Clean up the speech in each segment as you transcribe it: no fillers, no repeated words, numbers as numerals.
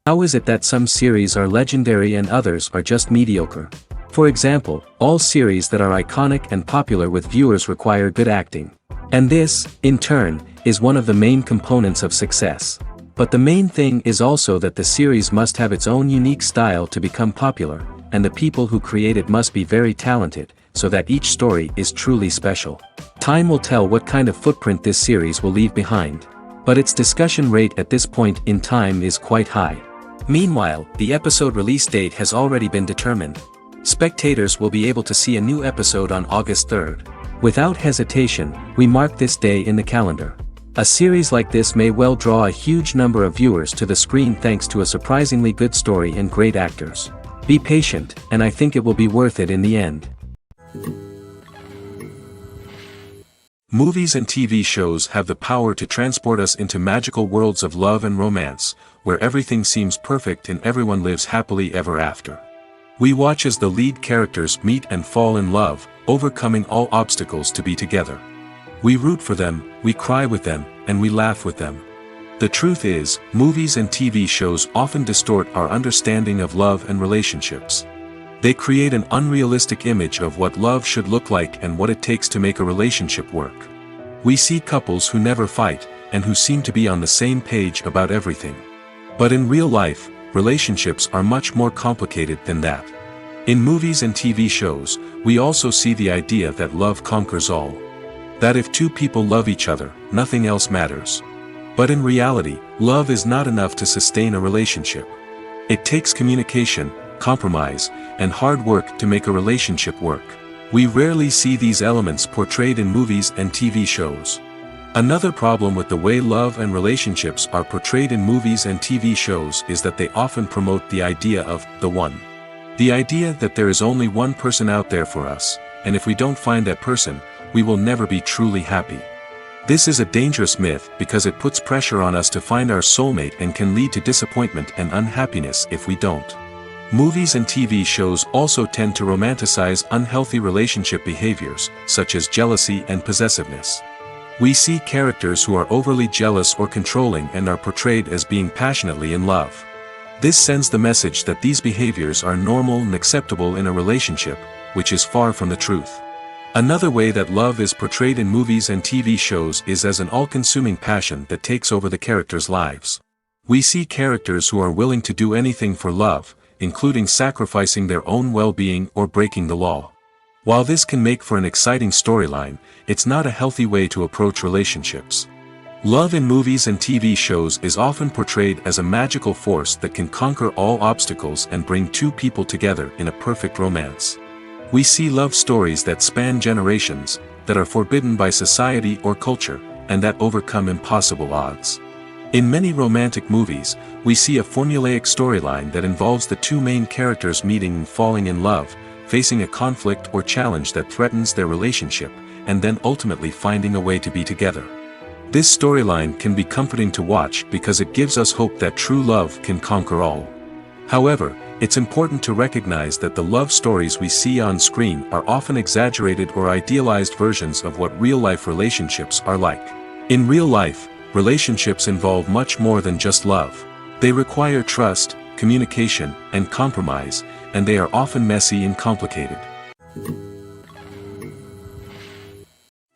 How is it that some series are legendary and others are just mediocre? For example, all series that are iconic and popular with viewers require good acting. And this, in turn, is one of the main components of success. But the main thing is also that the series must have its own unique style to become popular, and the people who create it must be very talented, so that each story is truly special. Time will tell what kind of footprint this series will leave behind. But its discussion rate at this point in time is quite high. Meanwhile, the episode release date has already been determined. Spectators will be able to see a new episode on August 3rd. Without hesitation, we mark this day in the calendar. A series like this may well draw a huge number of viewers to the screen thanks to a surprisingly good story and great actors. Be patient, and I think it will be worth it in the end. Movies and TV shows have the power to transport us into magical worlds of love and romance, where everything seems perfect and everyone lives happily ever after. We watch as the lead characters meet and fall in love, overcoming all obstacles to be together. We root for them, we cry with them, and we laugh with them. The truth is, movies and TV shows often distort our understanding of love and relationships. They create an unrealistic image of what love should look like and what it takes to make a relationship work. We see couples who never fight, and who seem to be on the same page about everything. But in real life, relationships are much more complicated than that. In movies and TV shows, we also see the idea that love conquers all. That if two people love each other, nothing else matters. But in reality, love is not enough to sustain a relationship. It takes communication, compromise, and hard work to make a relationship work. We rarely see these elements portrayed in movies and TV shows. Another problem with the way love and relationships are portrayed in movies and TV shows is that they often promote the idea of the one. The idea that there is only one person out there for us, and if we don't find that person, we will never be truly happy. This is a dangerous myth because it puts pressure on us to find our soulmate and can lead to disappointment and unhappiness if we don't. Movies and TV shows also tend to romanticize unhealthy relationship behaviors, such as jealousy and possessiveness. We see characters who are overly jealous or controlling and are portrayed as being passionately in love. This sends the message that these behaviors are normal and acceptable in a relationship, which is far from the truth. Another way that love is portrayed in movies and TV shows is as an all-consuming passion that takes over the characters' lives. We see characters who are willing to do anything for love, including sacrificing their own well-being or breaking the law. While this can make for an exciting storyline, it's not a healthy way to approach relationships. Love in movies and TV shows is often portrayed as a magical force that can conquer all obstacles and bring two people together in a perfect romance. We see love stories that span generations, that are forbidden by society or culture, and that overcome impossible odds. In many romantic movies, we see a formulaic storyline that involves the two main characters meeting and falling in love, facing a conflict or challenge that threatens their relationship, and then ultimately finding a way to be together. This storyline can be comforting to watch because it gives us hope that true love can conquer all. However, it's important to recognize that the love stories we see on screen are often exaggerated or idealized versions of what real-life relationships are like. In real life, relationships involve much more than just love. They require trust, communication, and compromise, and they are often messy and complicated.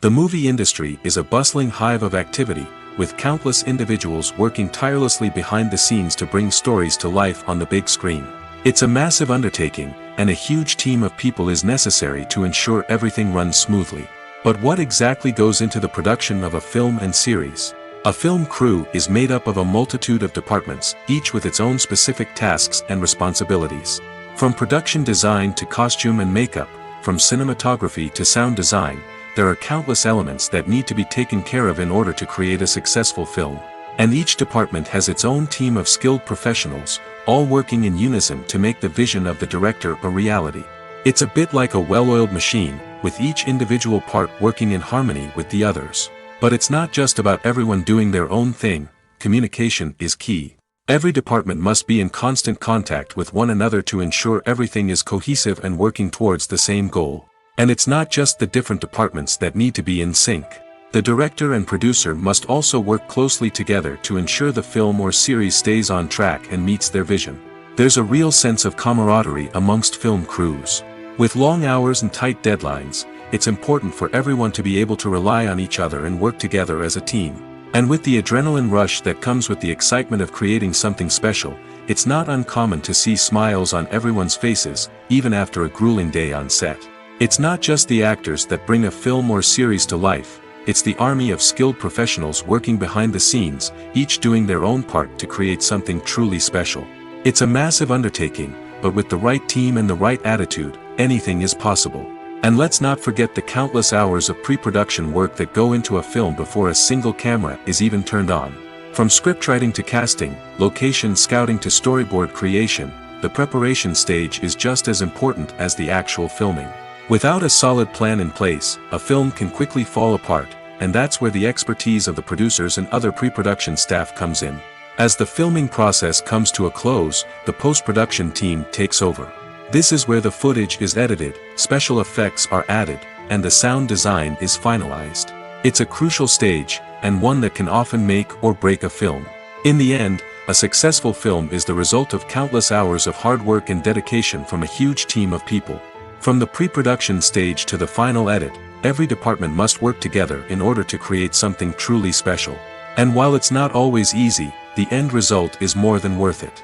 The movie industry is a bustling hive of activity, with countless individuals working tirelessly behind the scenes to bring stories to life on the big screen. It's a massive undertaking, and a huge team of people is necessary to ensure everything runs smoothly. But what exactly goes into the production of a film and series? A film crew is made up of a multitude of departments, each with its own specific tasks and responsibilities. From production design to costume and makeup, from cinematography to sound design, there are countless elements that need to be taken care of in order to create a successful film. And each department has its own team of skilled professionals, all working in unison to make the vision of the director a reality. It's a bit like a well-oiled machine, with each individual part working in harmony with the others. But it's not just about everyone doing their own thing. Communication is key. Every department must be in constant contact with one another to ensure everything is cohesive and working towards the same goal. And it's not just the different departments that need to be in sync. The director and producer must also work closely together to ensure the film or series stays on track and meets their vision. There's a real sense of camaraderie amongst film crews. With long hours and tight deadlines, it's important for everyone to be able to rely on each other and work together as a team. And with the adrenaline rush that comes with the excitement of creating something special, it's not uncommon to see smiles on everyone's faces, even after a grueling day on set. It's not just the actors that bring a film or series to life, it's the army of skilled professionals working behind the scenes, each doing their own part to create something truly special. It's a massive undertaking, but with the right team and the right attitude, anything is possible. And let's not forget the countless hours of pre-production work that go into a film before a single camera is even turned on. From scriptwriting to casting, location scouting to storyboard creation, the preparation stage is just as important as the actual filming. Without a solid plan in place, a film can quickly fall apart, and that's where the expertise of the producers and other pre-production staff comes in. As the filming process comes to a close, the post-production team takes over. This is where the footage is edited, special effects are added, and the sound design is finalized. It's a crucial stage, and one that can often make or break a film. In the end, a successful film is the result of countless hours of hard work and dedication from a huge team of people. From the pre-production stage to the final edit, every department must work together in order to create something truly special. And while it's not always easy, the end result is more than worth it.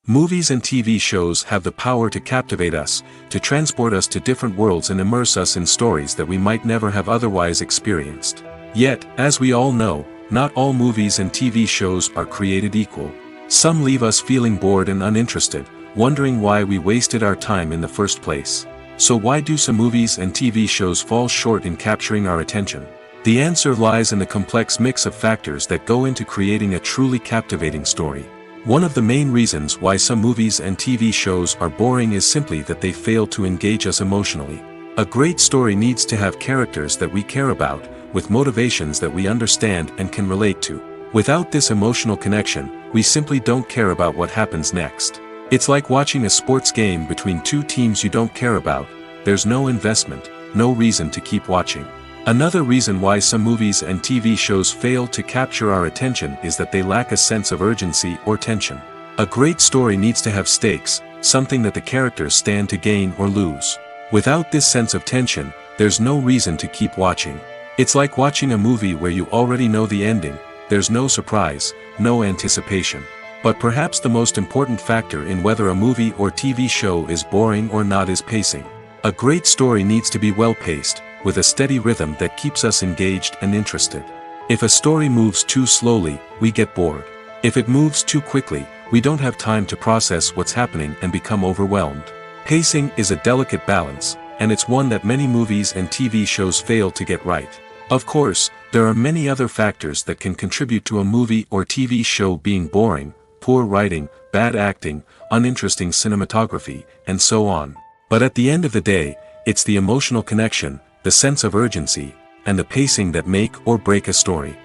Movies and TV shows have the power to captivate us, to transport us to different worlds and immerse us in stories that we might never have otherwise experienced. Yet, as we all know, not all movies and TV shows are created equal. Some leave us feeling bored and uninterested, wondering why we wasted our time in the first place. So why do some movies and TV shows fall short in capturing our attention? The answer lies in the complex mix of factors that go into creating a truly captivating story. One of the main reasons why some movies and TV shows are boring is simply that they fail to engage us emotionally. A great story needs to have characters that we care about, with motivations that we understand and can relate to. Without this emotional connection, we simply don't care about what happens next. It's like watching a sports game between two teams you don't care about. There's no investment, no reason to keep watching. Another reason why some movies and TV shows fail to capture our attention is that they lack a sense of urgency or tension. A great story needs to have stakes, something that the characters stand to gain or lose. Without this sense of tension, there's no reason to keep watching. It's like watching a movie where you already know the ending, there's no surprise, no anticipation. But perhaps the most important factor in whether a movie or TV show is boring or not is pacing. A great story needs to be well-paced, with a steady rhythm that keeps us engaged and interested. If a story moves too slowly, we get bored. If it moves too quickly, we don't have time to process what's happening and become overwhelmed. Pacing is a delicate balance, and it's one that many movies and TV shows fail to get right. Of course, there are many other factors that can contribute to a movie or TV show being boring: poor writing, bad acting, uninteresting cinematography, and so on. But at the end of the day, it's the emotional connection, the sense of urgency, and the pacing that make or break a story.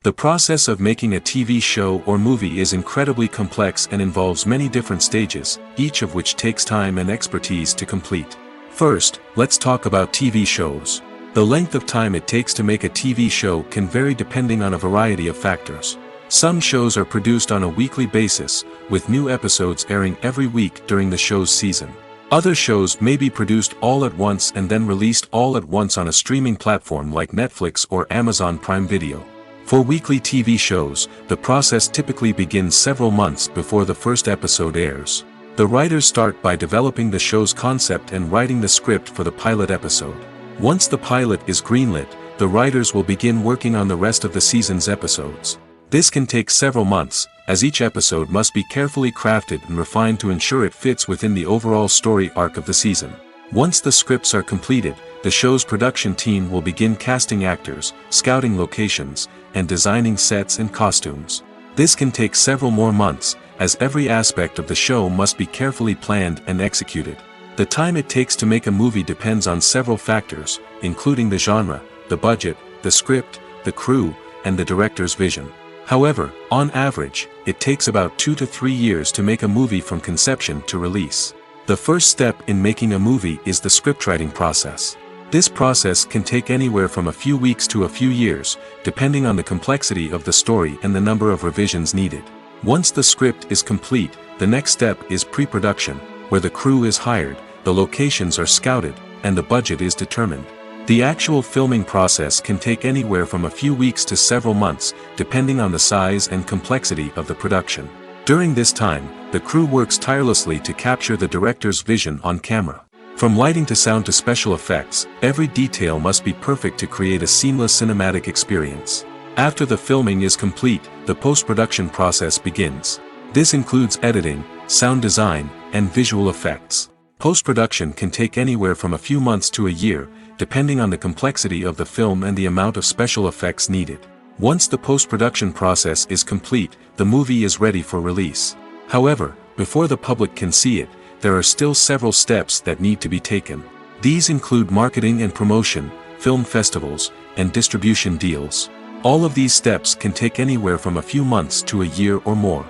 The process of making a TV show or movie is incredibly complex and involves many different stages, each of which takes time and expertise to complete. First, let's talk about TV shows. The length of time it takes to make a TV show can vary depending on a variety of factors. Some shows are produced on a weekly basis, with new episodes airing every week during the show's season. Other shows may be produced all at once and then released all at once on a streaming platform like Netflix or Amazon Prime Video. For weekly TV shows, the process typically begins several months before the first episode airs. The writers start by developing the show's concept and writing the script for the pilot episode. Once the pilot is greenlit, the writers will begin working on the rest of the season's episodes. This can take several months, as each episode must be carefully crafted and refined to ensure it fits within the overall story arc of the season. Once the scripts are completed, the show's production team will begin casting actors, scouting locations, and designing sets and costumes. This can take several more months, as every aspect of the show must be carefully planned and executed. The time it takes to make a movie depends on several factors, including the genre, the budget, the script, the crew, and the director's vision. However, on average, it takes about 2 to 3 years to make a movie from conception to release. The first step in making a movie is the scriptwriting process. This process can take anywhere from a few weeks to a few years, depending on the complexity of the story and the number of revisions needed. Once the script is complete, the next step is pre-production, where the crew is hired, the locations are scouted, and the budget is determined. The actual filming process can take anywhere from a few weeks to several months, depending on the size and complexity of the production. During this time, the crew works tirelessly to capture the director's vision on camera. From lighting to sound to special effects, every detail must be perfect to create a seamless cinematic experience. After the filming is complete, the post-production process begins. This includes editing, sound design, and visual effects. Post-production can take anywhere from a few months to a year, depending on the complexity of the film and the amount of special effects needed. Once the post-production process is complete, the movie is ready for release. However, before the public can see it, there are still several steps that need to be taken. These include marketing and promotion, film festivals, and distribution deals. All of these steps can take anywhere from a few months to a year or more.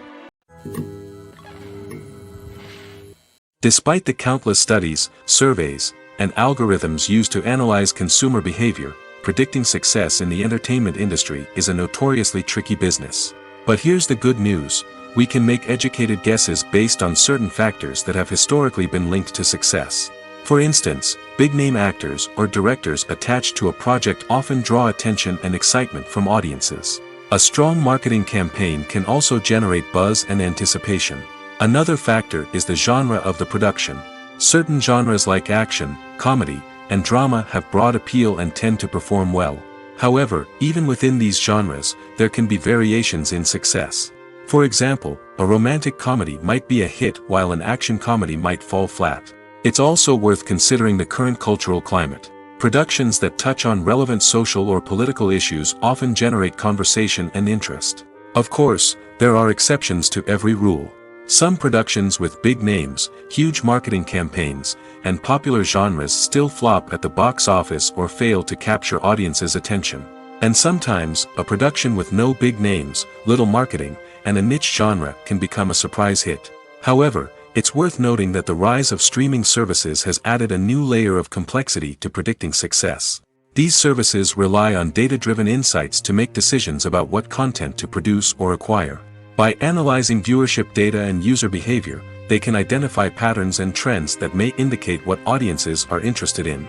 Despite the countless studies, surveys, and algorithms used to analyze consumer behavior, predicting success in the entertainment industry is a notoriously tricky business. But here's the good news: we can make educated guesses based on certain factors that have historically been linked to success. For instance, big-name actors or directors attached to a project often draw attention and excitement from audiences. A strong marketing campaign can also generate buzz and anticipation. Another factor is the genre of the production. Certain genres like action, comedy, and drama have broad appeal and tend to perform well. However, even within these genres, there can be variations in success. For example, a romantic comedy might be a hit while an action comedy might fall flat. It's also worth considering the current cultural climate. Productions that touch on relevant social or political issues often generate conversation and interest. Of course, there are exceptions to every rule. Some productions with big names, huge marketing campaigns, and popular genres still flop at the box office or fail to capture audiences' attention. And sometimes, a production with no big names, little marketing, and a niche genre can become a surprise hit. However, it's worth noting that the rise of streaming services has added a new layer of complexity to predicting success. These services rely on data-driven insights to make decisions about what content to produce or acquire. By analyzing viewership data and user behavior, they can identify patterns and trends that may indicate what audiences are interested in.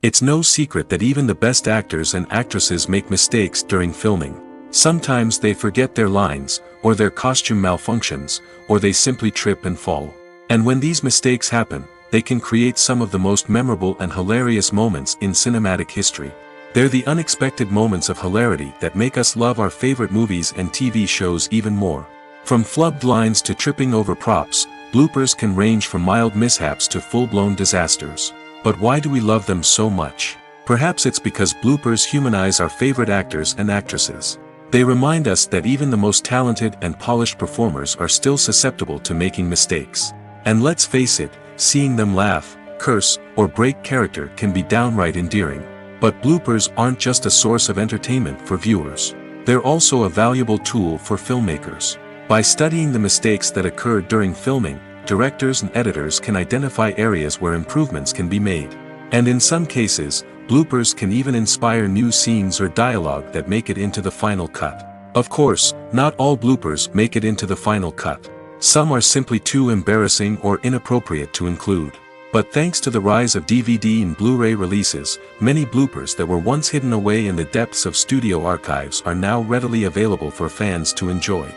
It's no secret that even the best actors and actresses make mistakes during filming. Sometimes they forget their lines, or their costume malfunctions, or they simply trip and fall. And when these mistakes happen, they can create some of the most memorable and hilarious moments in cinematic history. They're the unexpected moments of hilarity that make us love our favorite movies and TV shows even more. From flubbed lines to tripping over props, bloopers can range from mild mishaps to full-blown disasters. But why do we love them so much? Perhaps it's because bloopers humanize our favorite actors and actresses. They remind us that even the most talented and polished performers are still susceptible to making mistakes. And let's face it, seeing them laugh, curse, or break character can be downright endearing. But bloopers aren't just a source of entertainment for viewers. They're also a valuable tool for filmmakers. By studying the mistakes that occurred during filming, directors and editors can identify areas where improvements can be made. And in some cases, bloopers can even inspire new scenes or dialogue that make it into the final cut. Of course, not all bloopers make it into the final cut. Some are simply too embarrassing or inappropriate to include. But thanks to the rise of DVD and Blu-ray releases, many bloopers that were once hidden away in the depths of studio archives are now readily available for fans to enjoy.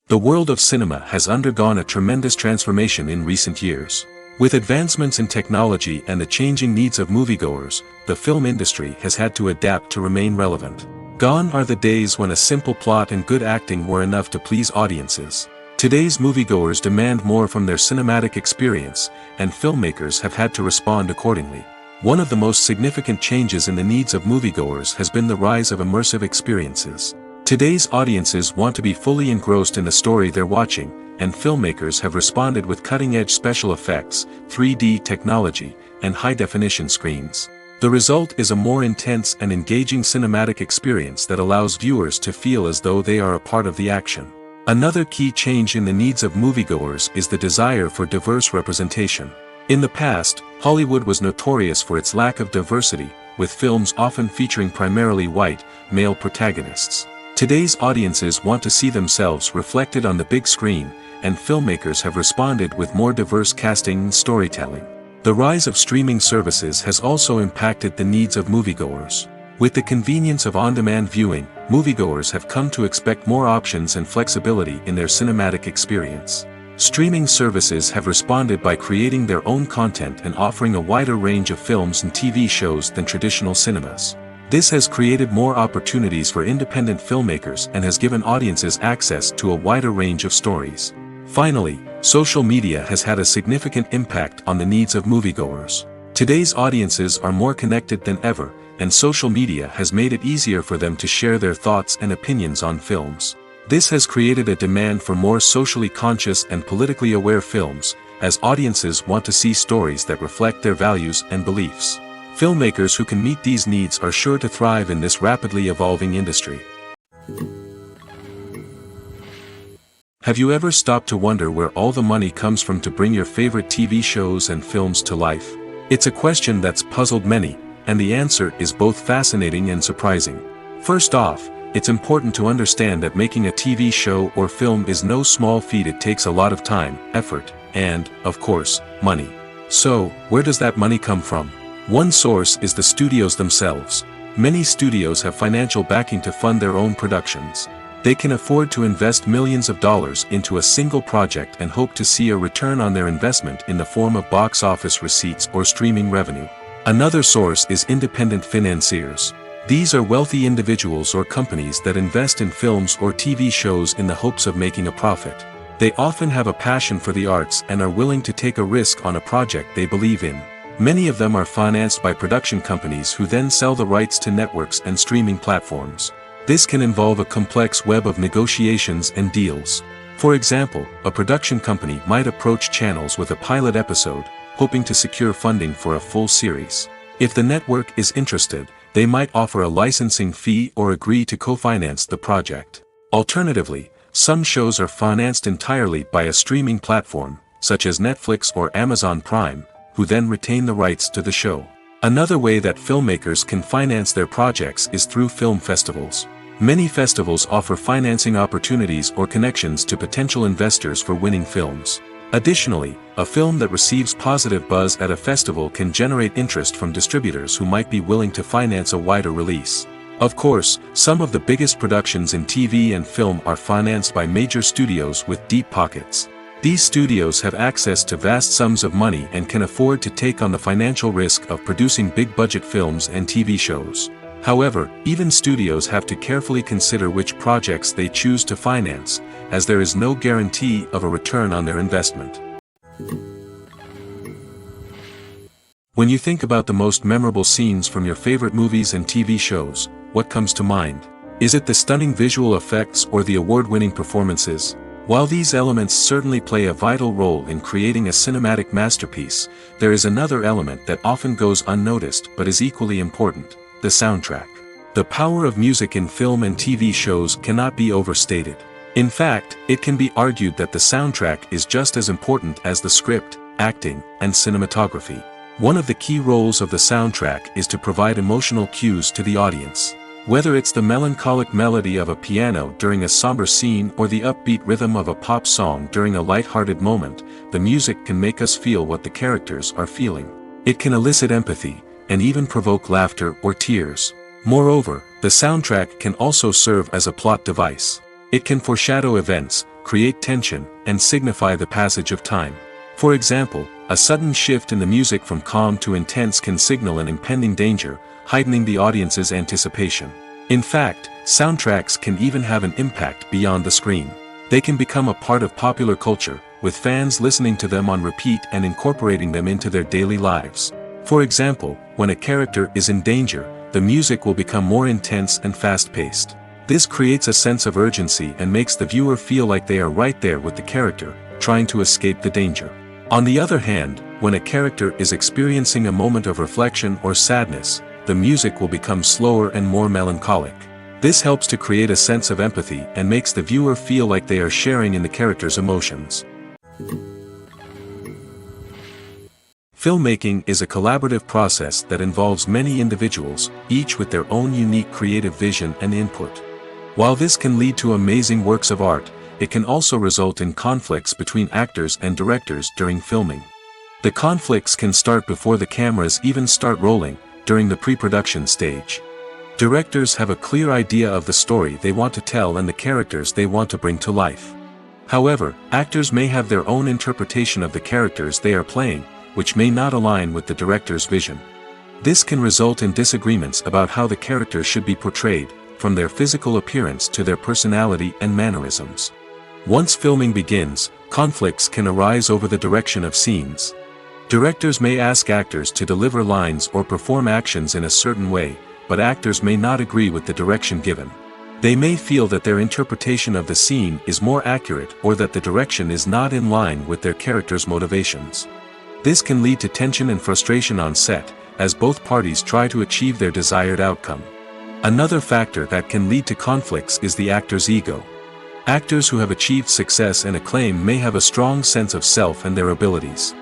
The world of cinema has undergone a tremendous transformation in recent years. With advancements in technology and the changing needs of moviegoers, the film industry has had to adapt to remain relevant. Gone are the days when a simple plot and good acting were enough to please audiences. Today's moviegoers demand more from their cinematic experience, and filmmakers have had to respond accordingly. One of the most significant changes in the needs of moviegoers has been the rise of immersive experiences. Today's audiences want to be fully engrossed in the story they're watching, and filmmakers have responded with cutting-edge special effects, 3D technology, and high-definition screens. The result is a more intense and engaging cinematic experience that allows viewers to feel as though they are a part of the action. Another key change in the needs of moviegoers is the desire for diverse representation. In the past, Hollywood was notorious for its lack of diversity, with films often featuring primarily white, male protagonists. Today's audiences want to see themselves reflected on the big screen, and filmmakers have responded with more diverse casting and storytelling. The rise of streaming services has also impacted the needs of moviegoers. With the convenience of on-demand viewing, moviegoers have come to expect more options and flexibility in their cinematic experience. Streaming services have responded by creating their own content and offering a wider range of films and TV shows than traditional cinemas. This has created more opportunities for independent filmmakers and has given audiences access to a wider range of stories. Finally, social media has had a significant impact on the needs of moviegoers. Today's audiences are more connected than ever, and social media has made it easier for them to share their thoughts and opinions on films. This has created a demand for more socially conscious and politically aware films, as audiences want to see stories that reflect their values and beliefs. Filmmakers who can meet these needs are sure to thrive in this rapidly evolving industry. Have you ever stopped to wonder where all the money comes from to bring your favorite TV shows and films to life? It's a question that's puzzled many, and the answer is both fascinating and surprising. First off, it's important to understand that making a TV show or film is no small feat. It takes a lot of time, effort, and, of course, money. So, where does that money come from? One source is the studios themselves. Many studios have financial backing to fund their own productions. They can afford to invest millions of dollars into a single project and hope to see a return on their investment in the form of box office receipts or streaming revenue. Another source is independent financiers. These are wealthy individuals or companies that invest in films or TV shows in the hopes of making a profit. They often have a passion for the arts and are willing to take a risk on a project they believe in. Many of them are financed by production companies who then sell the rights to networks and streaming platforms. This can involve a complex web of negotiations and deals. For example, a production company might approach channels with a pilot episode, hoping to secure funding for a full series. If the network is interested, they might offer a licensing fee or agree to co-finance the project. Alternatively, some shows are financed entirely by a streaming platform, such as Netflix or Amazon Prime, who then retain the rights to the show. Another way that filmmakers can finance their projects is through film festivals. Many festivals offer financing opportunities or connections to potential investors for winning films. Additionally, a film that receives positive buzz at a festival can generate interest from distributors who might be willing to finance a wider release. Of course, some of the biggest productions in TV and film are financed by major studios with deep pockets. These studios have access to vast sums of money and can afford to take on the financial risk of producing big-budget films and TV shows. However, even studios have to carefully consider which projects they choose to finance, as there is no guarantee of a return on their investment. When you think about the most memorable scenes from your favorite movies and TV shows, what comes to mind? Is it the stunning visual effects or the award-winning performances? While these elements certainly play a vital role in creating a cinematic masterpiece, there is another element that often goes unnoticed but is equally important: the soundtrack. The power of music in film and TV shows cannot be overstated. In fact, it can be argued that the soundtrack is just as important as the script, acting, and cinematography. One of the key roles of the soundtrack is to provide emotional cues to the audience. Whether it's the melancholic melody of a piano during a somber scene or the upbeat rhythm of a pop song during a light-hearted moment, the music can make us feel what the characters are feeling. It can elicit empathy, and even provoke laughter or tears. Moreover, the soundtrack can also serve as a plot device. It can foreshadow events, create tension, and signify the passage of time. For example, a sudden shift in the music from calm to intense can signal an impending danger, heightening the audience's anticipation. In fact, soundtracks can even have an impact beyond the screen. They can become a part of popular culture, with fans listening to them on repeat and incorporating them into their daily lives. For example, when a character is in danger, the music will become more intense and fast-paced. This creates a sense of urgency and makes the viewer feel like they are right there with the character, trying to escape the danger. On the other hand, when a character is experiencing a moment of reflection or sadness, the music will become slower and more melancholic. This helps to create a sense of empathy and makes the viewer feel like they are sharing in the character's emotions. Filmmaking is a collaborative process that involves many individuals, each with their own unique creative vision and input. While this can lead to amazing works of art, it can also result in conflicts between actors and directors during filming. The conflicts can start before the cameras even start rolling, during the pre-production stage. Directors have a clear idea of the story they want to tell and the characters they want to bring to life. However, actors may have their own interpretation of the characters they are playing, which may not align with the director's vision. This can result in disagreements about how the characters should be portrayed, from their physical appearance to their personality and mannerisms. Once filming begins, conflicts can arise over the direction of scenes. Directors may ask actors to deliver lines or perform actions in a certain way, but actors may not agree with the direction given. They may feel that their interpretation of the scene is more accurate or that the direction is not in line with their character's motivations. This can lead to tension and frustration on set, as both parties try to achieve their desired outcome. Another factor that can lead to conflicts is the actor's ego. Actors who have achieved success and acclaim may have a strong sense of self and their abilities.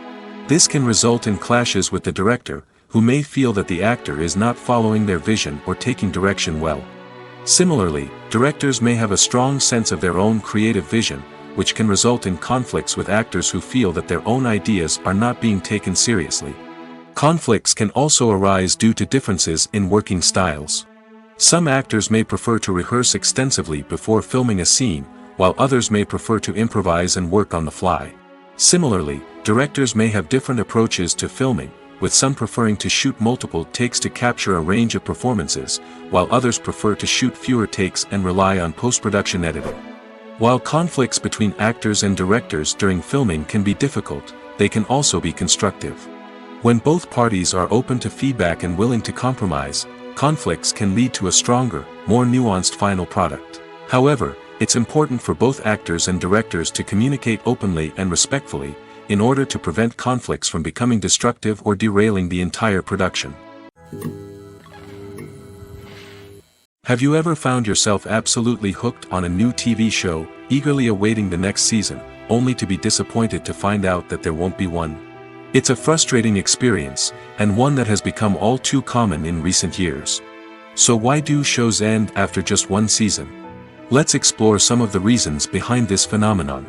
This can result in clashes with the director, who may feel that the actor is not following their vision or taking direction well. Similarly, directors may have a strong sense of their own creative vision, which can result in conflicts with actors who feel that their own ideas are not being taken seriously. Conflicts can also arise due to differences in working styles. Some actors may prefer to rehearse extensively before filming a scene, while others may prefer to improvise and work on the fly. Similarly, directors may have different approaches to filming, with some preferring to shoot multiple takes to capture a range of performances, while others prefer to shoot fewer takes and rely on post-production editing. While conflicts between actors and directors during filming can be difficult, they can also be constructive. When both parties are open to feedback and willing to compromise, conflicts can lead to a stronger, more nuanced final product. However, it's important for both actors and directors to communicate openly and respectfully, in order to prevent conflicts from becoming destructive or derailing the entire production. Have you ever found yourself absolutely hooked on a new TV show, eagerly awaiting the next season, only to be disappointed to find out that there won't be one? It's a frustrating experience, and one that has become all too common in recent years. So why do shows end after just one season? Let's explore some of the reasons behind this phenomenon.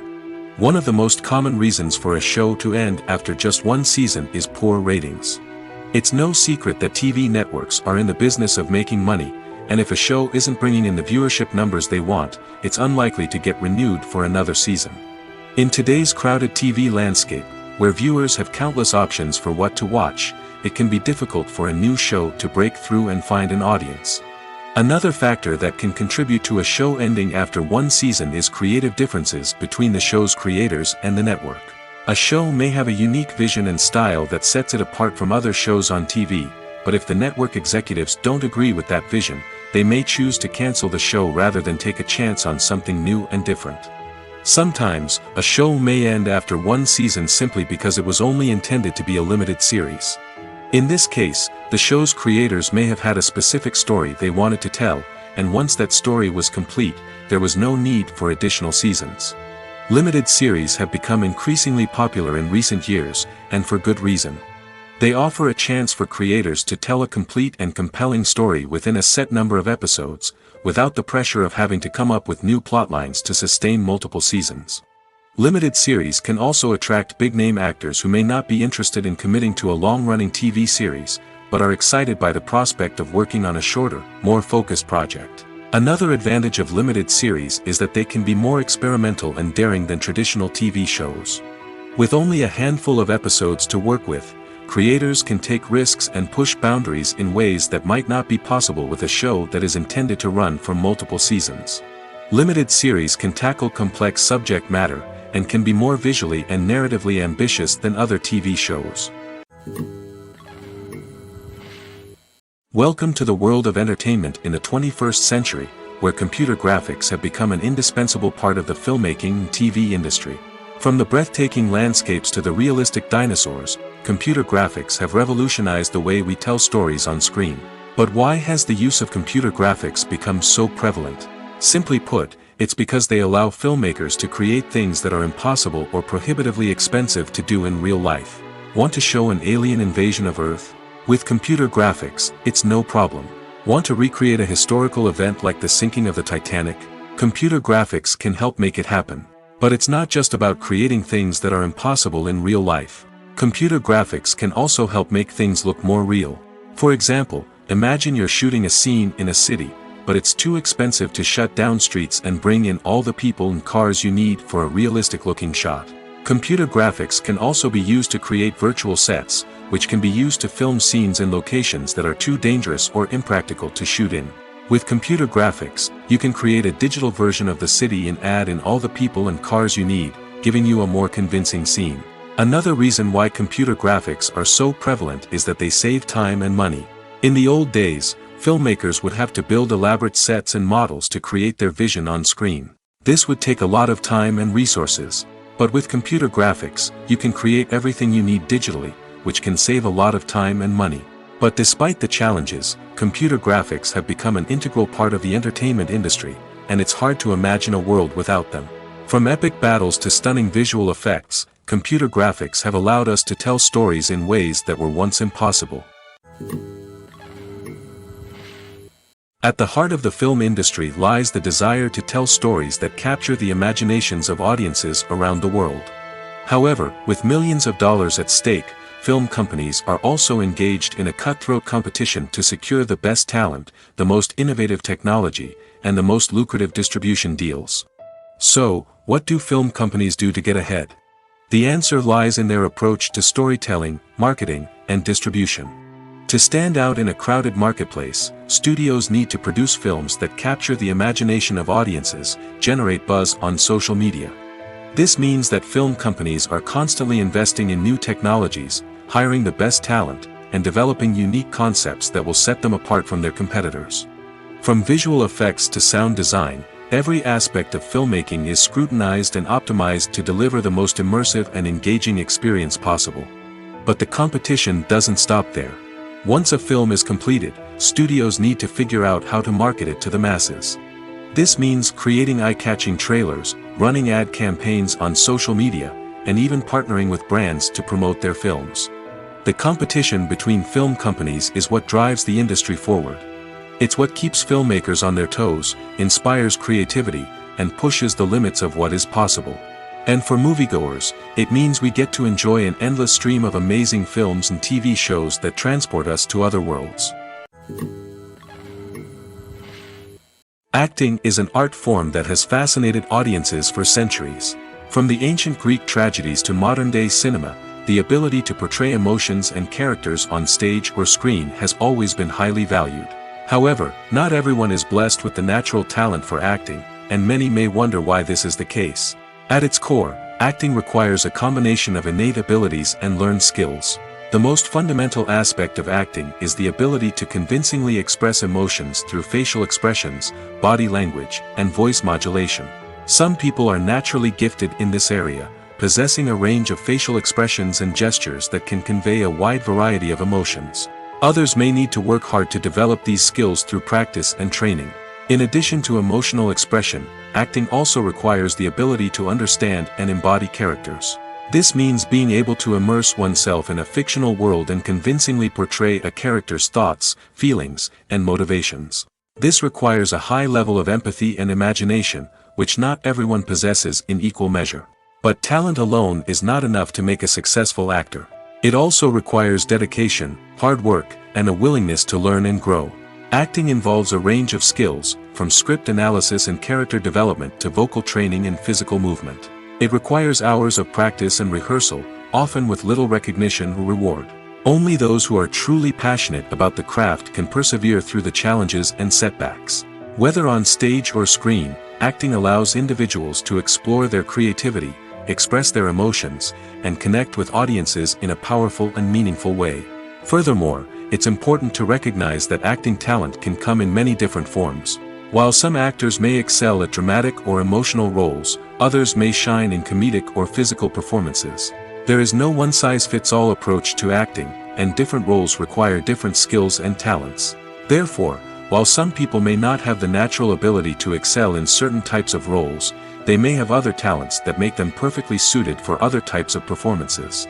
One of the most common reasons for a show to end after just one season is poor ratings. It's no secret that TV networks are in the business of making money, and if a show isn't bringing in the viewership numbers they want, it's unlikely to get renewed for another season. In today's crowded TV landscape, where viewers have countless options for what to watch, it can be difficult for a new show to break through and find an audience. Another factor that can contribute to a show ending after one season is creative differences between the show's creators and the network. A show may have a unique vision and style that sets it apart from other shows on TV, but if the network executives don't agree with that vision, they may choose to cancel the show rather than take a chance on something new and different. Sometimes, a show may end after one season simply because it was only intended to be a limited series. In this case, the show's creators may have had a specific story they wanted to tell, and once that story was complete, there was no need for additional seasons. Limited series have become increasingly popular in recent years, and for good reason. They offer a chance for creators to tell a complete and compelling story within a set number of episodes, without the pressure of having to come up with new plotlines to sustain multiple seasons. Limited series can also attract big-name actors who may not be interested in committing to a long-running TV series, but are excited by the prospect of working on a shorter, more focused project. Another advantage of limited series is that they can be more experimental and daring than traditional TV shows. With only a handful of episodes to work with, creators can take risks and push boundaries in ways that might not be possible with a show that is intended to run for multiple seasons. Limited series can tackle complex subject matter, and can be more visually and narratively ambitious than other TV shows. Welcome to the world of entertainment in the 21st century, where computer graphics have become an indispensable part of the filmmaking and TV industry. From the breathtaking landscapes to the realistic dinosaurs, computer graphics have revolutionized the way we tell stories on screen. But why has the use of computer graphics become so prevalent? Simply put, it's because they allow filmmakers to create things that are impossible or prohibitively expensive to do in real life. Want to show an alien invasion of Earth? With computer graphics, it's no problem. Want to recreate a historical event like the sinking of the Titanic? Computer graphics can help make it happen. But it's not just about creating things that are impossible in real life. Computer graphics can also help make things look more real. For example, imagine you're shooting a scene in a city, but it's too expensive to shut down streets and bring in all the people and cars you need for a realistic-looking shot. Computer graphics can also be used to create virtual sets, which can be used to film scenes in locations that are too dangerous or impractical to shoot in. With computer graphics, you can create a digital version of the city and add in all the people and cars you need, giving you a more convincing scene. Another reason why computer graphics are so prevalent is that they save time and money. In the old days, filmmakers would have to build elaborate sets and models to create their vision on screen. This would take a lot of time and resources. But with computer graphics, you can create everything you need digitally, which can save a lot of time and money. But despite the challenges, computer graphics have become an integral part of the entertainment industry, and it's hard to imagine a world without them. From epic battles to stunning visual effects, computer graphics have allowed us to tell stories in ways that were once impossible. At the heart of the film industry lies the desire to tell stories that capture the imaginations of audiences around the world. However, with millions of dollars at stake, film companies are also engaged in a cutthroat competition to secure the best talent, the most innovative technology, and the most lucrative distribution deals. So, what do film companies do to get ahead? The answer lies in their approach to storytelling, marketing, and distribution. To stand out in a crowded marketplace, studios need to produce films that capture the imagination of audiences, generate buzz on social media. This means that film companies are constantly investing in new technologies, hiring the best talent, and developing unique concepts that will set them apart from their competitors. From visual effects to sound design, every aspect of filmmaking is scrutinized and optimized to deliver the most immersive and engaging experience possible. But the competition doesn't stop there. Once a film is completed, studios need to figure out how to market it to the masses. This means creating eye-catching trailers, running ad campaigns on social media, and even partnering with brands to promote their films. The competition between film companies is what drives the industry forward. It's what keeps filmmakers on their toes, inspires creativity, and pushes the limits of what is possible. And for moviegoers, it means we get to enjoy an endless stream of amazing films and TV shows that transport us to other worlds. Acting is an art form that has fascinated audiences for centuries. From the ancient Greek tragedies to modern-day cinema, the ability to portray emotions and characters on stage or screen has always been highly valued. However, not everyone is blessed with the natural talent for acting, and many may wonder why this is the case. At its core, acting requires a combination of innate abilities and learned skills. The most fundamental aspect of acting is the ability to convincingly express emotions through facial expressions, body language, and voice modulation. Some people are naturally gifted in this area, possessing a range of facial expressions and gestures that can convey a wide variety of emotions. Others may need to work hard to develop these skills through practice and training. In addition to emotional expression, acting also requires the ability to understand and embody characters. This means being able to immerse oneself in a fictional world and convincingly portray a character's thoughts, feelings, and motivations. This requires a high level of empathy and imagination, which not everyone possesses in equal measure. But talent alone is not enough to make a successful actor. It also requires dedication, hard work, and a willingness to learn and grow. Acting involves a range of skills, from script analysis and character development to vocal training and physical movement. It requires hours of practice and rehearsal, often with little recognition or reward. Only those who are truly passionate about the craft can persevere through the challenges and setbacks. Whether on stage or screen, acting allows individuals to explore their creativity, express their emotions, and connect with audiences in a powerful and meaningful way. Furthermore, it's important to recognize that acting talent can come in many different forms. While some actors may excel at dramatic or emotional roles, others may shine in comedic or physical performances. There is no one-size-fits-all approach to acting, and different roles require different skills and talents. Therefore, while some people may not have the natural ability to excel in certain types of roles, they may have other talents that make them perfectly suited for other types of performances.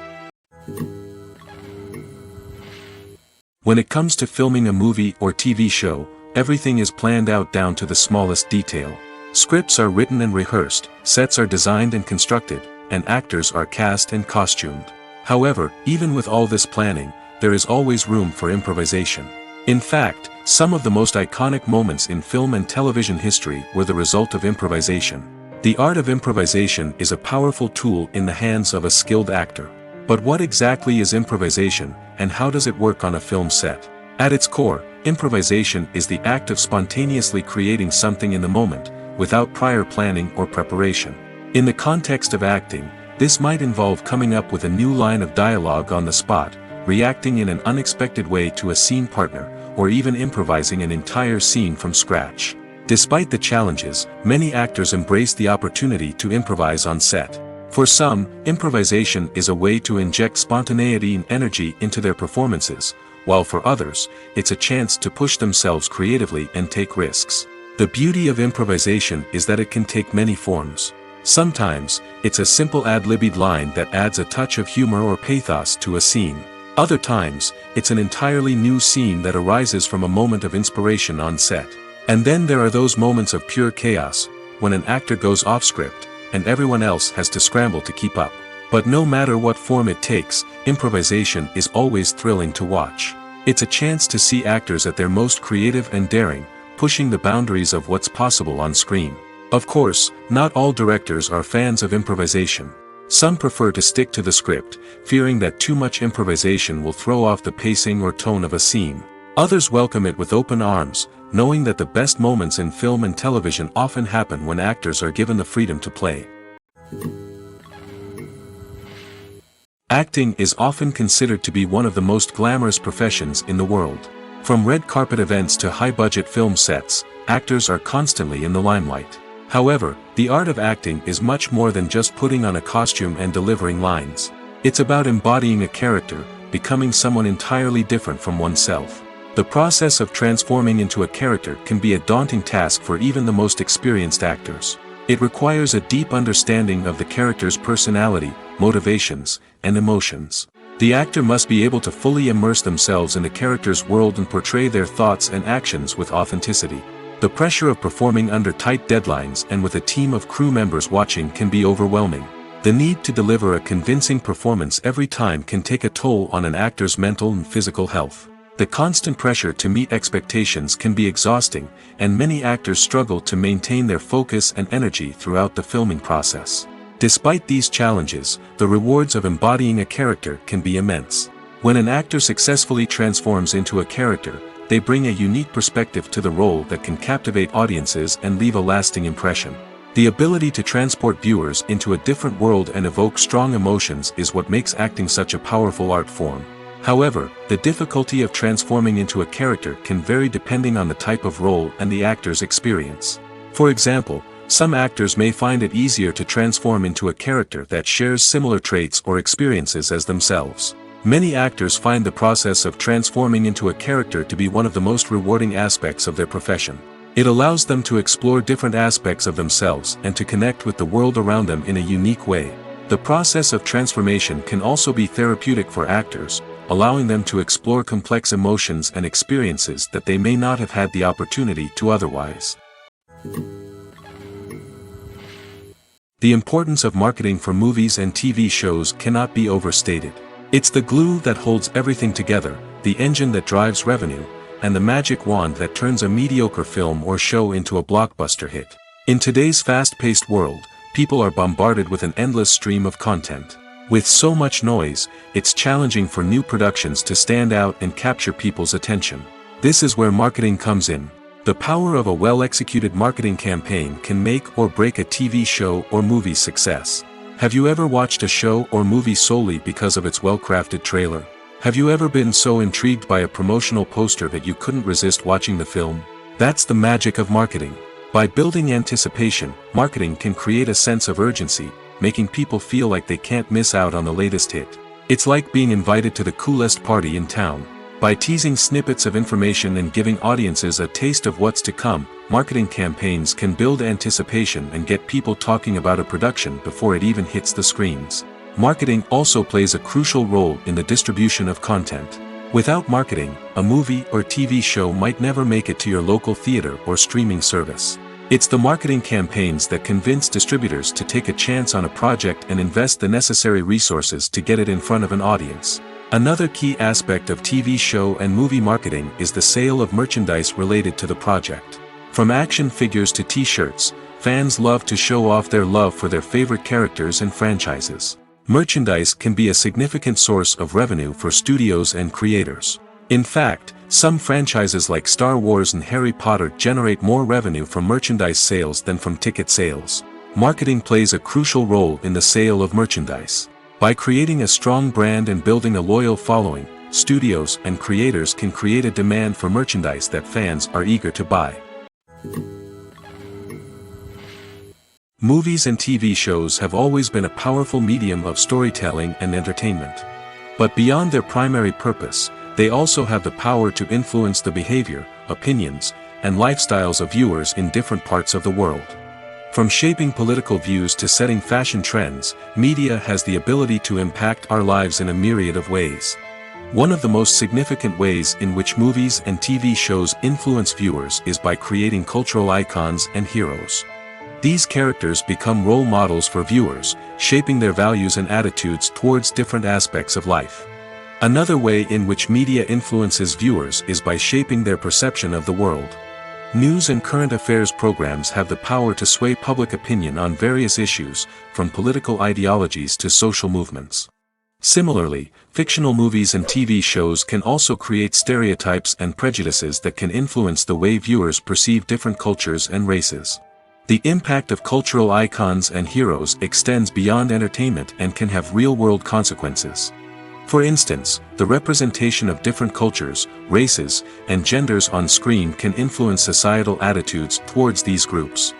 When it comes to filming a movie or TV show, everything is planned out down to the smallest detail. Scripts are written and rehearsed, sets are designed and constructed, and actors are cast and costumed. However, even with all this planning, there is always room for improvisation. In fact, some of the most iconic moments in film and television history were the result of improvisation. The art of improvisation is a powerful tool in the hands of a skilled actor. But what exactly is improvisation, and how does it work on a film set? At its core, improvisation is the act of spontaneously creating something in the moment, without prior planning or preparation. In the context of acting, this might involve coming up with a new line of dialogue on the spot, reacting in an unexpected way to a scene partner, or even improvising an entire scene from scratch. Despite the challenges, many actors embrace the opportunity to improvise on set. For some, improvisation is a way to inject spontaneity and energy into their performances, while for others, it's a chance to push themselves creatively and take risks. The beauty of improvisation is that it can take many forms. Sometimes, it's a simple ad-libbed line that adds a touch of humor or pathos to a scene. Other times, it's an entirely new scene that arises from a moment of inspiration on set. And then there are those moments of pure chaos, when an actor goes off script, and everyone else has to scramble to keep up. But no matter what form it takes, improvisation is always thrilling to watch. It's a chance to see actors at their most creative and daring, pushing the boundaries of what's possible on screen. Of course, not all directors are fans of improvisation. Some prefer to stick to the script, fearing that too much improvisation will throw off the pacing or tone of a scene. Others welcome it with open arms, knowing that the best moments in film and television often happen when actors are given the freedom to play. Acting is often considered to be one of the most glamorous professions in the world. From red carpet events to high-budget film sets, actors are constantly in the limelight. However, the art of acting is much more than just putting on a costume and delivering lines. It's about embodying a character, becoming someone entirely different from oneself. The process of transforming into a character can be a daunting task for even the most experienced actors. It requires a deep understanding of the character's personality, motivations, and emotions. The actor must be able to fully immerse themselves in the character's world and portray their thoughts and actions with authenticity. The pressure of performing under tight deadlines and with a team of crew members watching can be overwhelming. The need to deliver a convincing performance every time can take a toll on an actor's mental and physical health. The constant pressure to meet expectations can be exhausting, and many actors struggle to maintain their focus and energy throughout the filming process. Despite these challenges, the rewards of embodying a character can be immense. When an actor successfully transforms into a character, they bring a unique perspective to the role that can captivate audiences and leave a lasting impression. The ability to transport viewers into a different world and evoke strong emotions is what makes acting such a powerful art form. However, the difficulty of transforming into a character can vary depending on the type of role and the actor's experience. For example, some actors may find it easier to transform into a character that shares similar traits or experiences as themselves. Many actors find the process of transforming into a character to be one of the most rewarding aspects of their profession. It allows them to explore different aspects of themselves and to connect with the world around them in a unique way. The process of transformation can also be therapeutic for actors, allowing them to explore complex emotions and experiences that they may not have had the opportunity to otherwise. The importance of marketing for movies and TV shows cannot be overstated. It's the glue that holds everything together, the engine that drives revenue, and the magic wand that turns a mediocre film or show into a blockbuster hit. In today's fast-paced world, people are bombarded with an endless stream of content. With so much noise, it's challenging for new productions to stand out and capture people's attention. This is where marketing comes in. The power of a well-executed marketing campaign can make or break a TV show or movie's success. Have you ever watched a show or movie solely because of its well-crafted trailer? Have you ever been so intrigued by a promotional poster that you couldn't resist watching the film? That's the magic of marketing. By building anticipation, marketing can create a sense of urgency, making people feel like they can't miss out on the latest hit. It's like being invited to the coolest party in town. By teasing snippets of information and giving audiences a taste of what's to come, marketing campaigns can build anticipation and get people talking about a production before it even hits the screens. Marketing also plays a crucial role in the distribution of content. Without marketing, a movie or TV show might never make it to your local theater or streaming service. It's the marketing campaigns that convince distributors to take a chance on a project and invest the necessary resources to get it in front of an audience. Another key aspect of TV show and movie marketing is the sale of merchandise related to the project. From action figures to t-shirts, fans love to show off their love for their favorite characters and franchises. Merchandise can be a significant source of revenue for studios and creators. In fact, some franchises like Star Wars and Harry Potter generate more revenue from merchandise sales than from ticket sales. Marketing plays a crucial role in the sale of merchandise. By creating a strong brand and building a loyal following, studios and creators can create a demand for merchandise that fans are eager to buy. Movies and TV shows have always been a powerful medium of storytelling and entertainment. But beyond their primary purpose, they also have the power to influence the behavior, opinions, and lifestyles of viewers in different parts of the world. From shaping political views to setting fashion trends, media has the ability to impact our lives in a myriad of ways. One of the most significant ways in which movies and TV shows influence viewers is by creating cultural icons and heroes. These characters become role models for viewers, shaping their values and attitudes towards different aspects of life. Another way in which media influences viewers is by shaping their perception of the world. News and current affairs programs have the power to sway public opinion on various issues, from political ideologies to social movements. Similarly, fictional movies and TV shows can also create stereotypes and prejudices that can influence the way viewers perceive different cultures and races. The impact of cultural icons and heroes extends beyond entertainment and can have real-world consequences. For instance, the representation of different cultures, races, and genders on screen can influence societal attitudes towards these groups.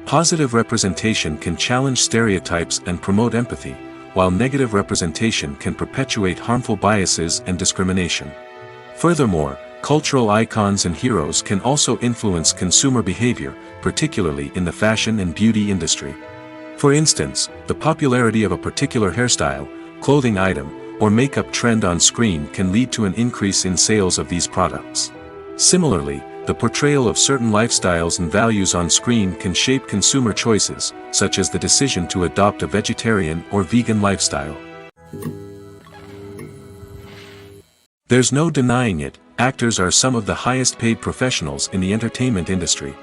Positive representation can challenge stereotypes and promote empathy, while negative representation can perpetuate harmful biases and discrimination. Furthermore, cultural icons and heroes can also influence consumer behavior, particularly in the fashion and beauty industry. For instance, the popularity of a particular hairstyle, clothing item, or makeup trend on screen can lead to an increase in sales of these products. Similarly, the portrayal of certain lifestyles and values on screen can shape consumer choices, such as the decision to adopt a vegetarian or vegan lifestyle. There's no denying it, actors are some of the highest paid professionals in the entertainment industry.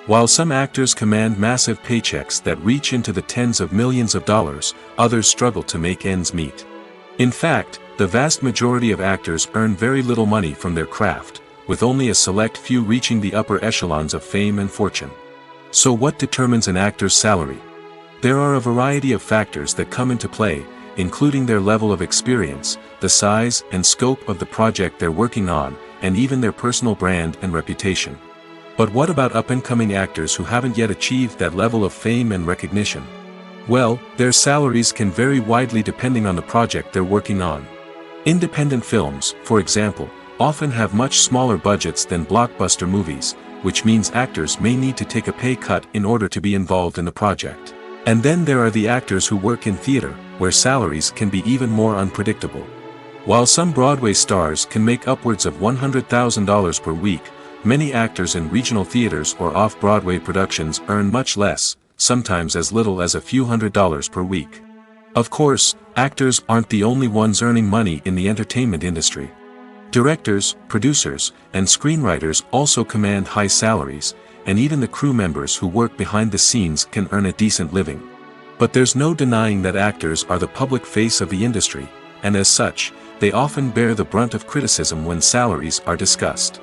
While some actors command massive paychecks that reach into the tens of millions of dollars, others struggle to make ends meet. In fact, the vast majority of actors earn very little money from their craft, with only a select few reaching the upper echelons of fame and fortune. So what determines an actor's salary? There are a variety of factors that come into play, including their level of experience, the size and scope of the project they're working on, and even their personal brand and reputation. But what about up-and-coming actors who haven't yet achieved that level of fame and recognition? Well, their salaries can vary widely depending on the project they're working on. Independent films, for example, often have much smaller budgets than blockbuster movies, which means actors may need to take a pay cut in order to be involved in the project. And then there are the actors who work in theater, where salaries can be even more unpredictable. While some Broadway stars can make upwards of $100,000 per week, many actors in regional theaters or off-Broadway productions earn much less, sometimes as little as a few $100s per week. Of course, actors aren't the only ones earning money in the entertainment industry. Directors, producers, and screenwriters also command high salaries, and even the crew members who work behind the scenes can earn a decent living. But there's no denying that actors are the public face of the industry, and as such, they often bear the brunt of criticism when salaries are discussed.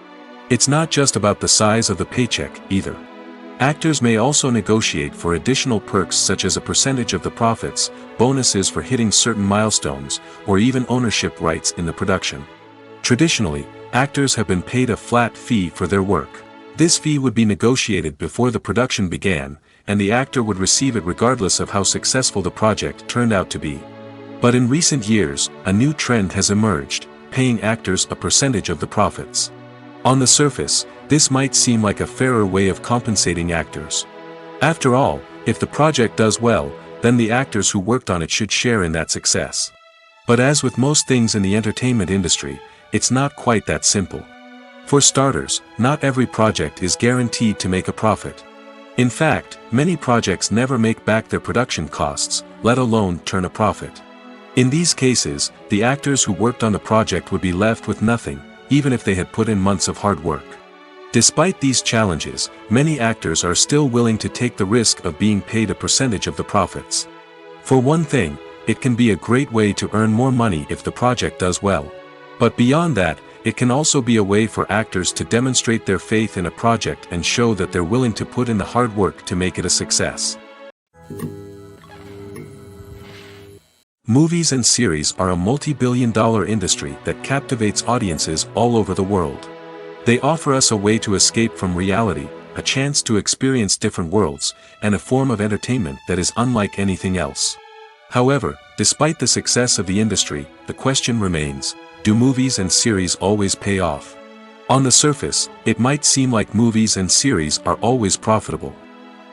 It's not just about the size of the paycheck, either. Actors may also negotiate for additional perks such as a percentage of the profits, bonuses for hitting certain milestones, or even ownership rights in the production. Traditionally, actors have been paid a flat fee for their work. This fee would be negotiated before the production began, and the actor would receive it regardless of how successful the project turned out to be. But in recent years, a new trend has emerged, paying actors a percentage of the profits. On the surface, this might seem like a fairer way of compensating actors. After all, if the project does well, then the actors who worked on it should share in that success. But as with most things in the entertainment industry, it's not quite that simple. For starters, not every project is guaranteed to make a profit. In fact, many projects never make back their production costs, let alone turn a profit. In these cases, the actors who worked on the project would be left with nothing, even if they had put in months of hard work. Despite these challenges, many actors are still willing to take the risk of being paid a percentage of the profits. For one thing, it can be a great way to earn more money if the project does well. But beyond that, it can also be a way for actors to demonstrate their faith in a project and show that they're willing to put in the hard work to make it a success. Movies and series are a multi-billion-dollar industry that captivates audiences all over the world. They offer us a way to escape from reality, a chance to experience different worlds, and a form of entertainment that is unlike anything else. However, despite the success of the industry, the question remains, do movies and series always pay off? On the surface, it might seem like movies and series are always profitable.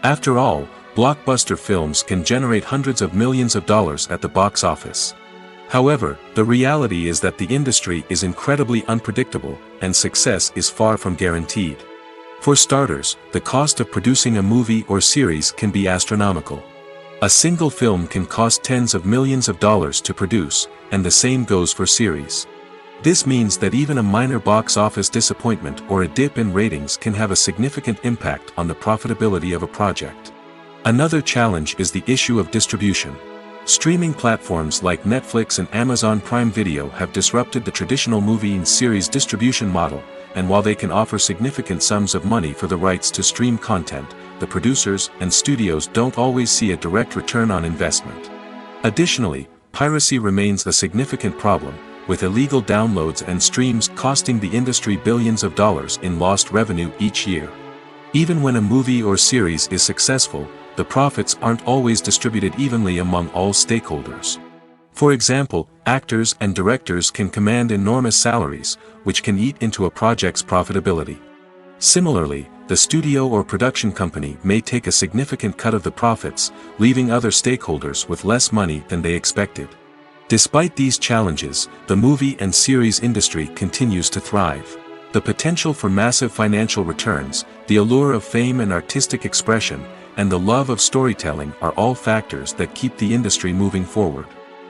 After all, blockbuster films can generate hundreds of millions of dollars at the box office. However, the reality is that the industry is incredibly unpredictable, and success is far from guaranteed. For starters, the cost of producing a movie or series can be astronomical. A single film can cost tens of millions of dollars to produce, and the same goes for series. This means that even a minor box office disappointment or a dip in ratings can have a significant impact on the profitability of a project. Another challenge is the issue of distribution. Streaming platforms like Netflix and Amazon Prime Video have disrupted the traditional movie and series distribution model, and while they can offer significant sums of money for the rights to stream content, the producers and studios don't always see a direct return on investment. Additionally, piracy remains a significant problem, with illegal downloads and streams costing the industry billions of dollars in lost revenue each year. Even when a movie or series is successful, the profits aren't always distributed evenly among all stakeholders. For example, actors and directors can command enormous salaries, which can eat into a project's profitability. Similarly, the studio or production company may take a significant cut of the profits, leaving other stakeholders with less money than they expected. Despite these challenges, the movie and series industry continues to thrive. The potential for massive financial returns, the allure of fame and artistic expression, and the love of storytelling are all factors that keep the industry moving forward.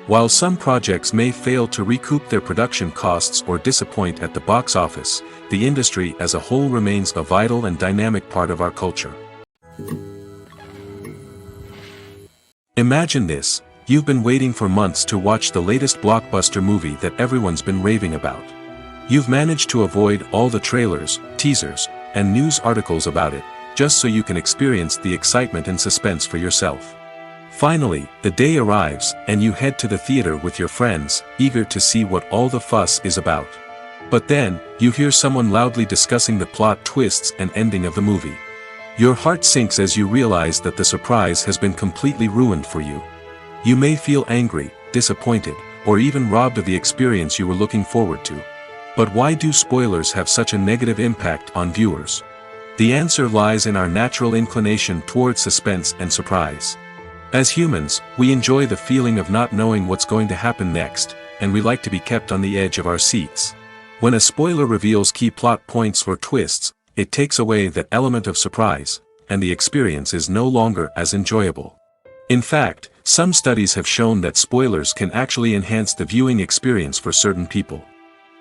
While some projects may fail to recoup their production costs or disappoint at the box office, the industry as a whole remains a vital and dynamic part of our culture. Imagine this. You've been waiting for months to watch the latest blockbuster movie that everyone's been raving about. You've managed to avoid all the trailers, teasers, and news articles about it, just so you can experience the excitement and suspense for yourself. Finally, the day arrives, and you head to the theater with your friends, eager to see what all the fuss is about. But then, you hear someone loudly discussing the plot twists and ending of the movie. Your heart sinks as you realize that the surprise has been completely ruined for you. You may feel angry, disappointed, or even robbed of the experience you were looking forward to. But why do spoilers have such a negative impact on viewers? The answer lies in our natural inclination toward suspense and surprise. As humans, we enjoy the feeling of not knowing what's going to happen next, and we like to be kept on the edge of our seats. When a spoiler reveals key plot points or twists, it takes away that element of surprise, and the experience is no longer as enjoyable. In fact, some studies have shown that spoilers can actually enhance the viewing experience for certain people.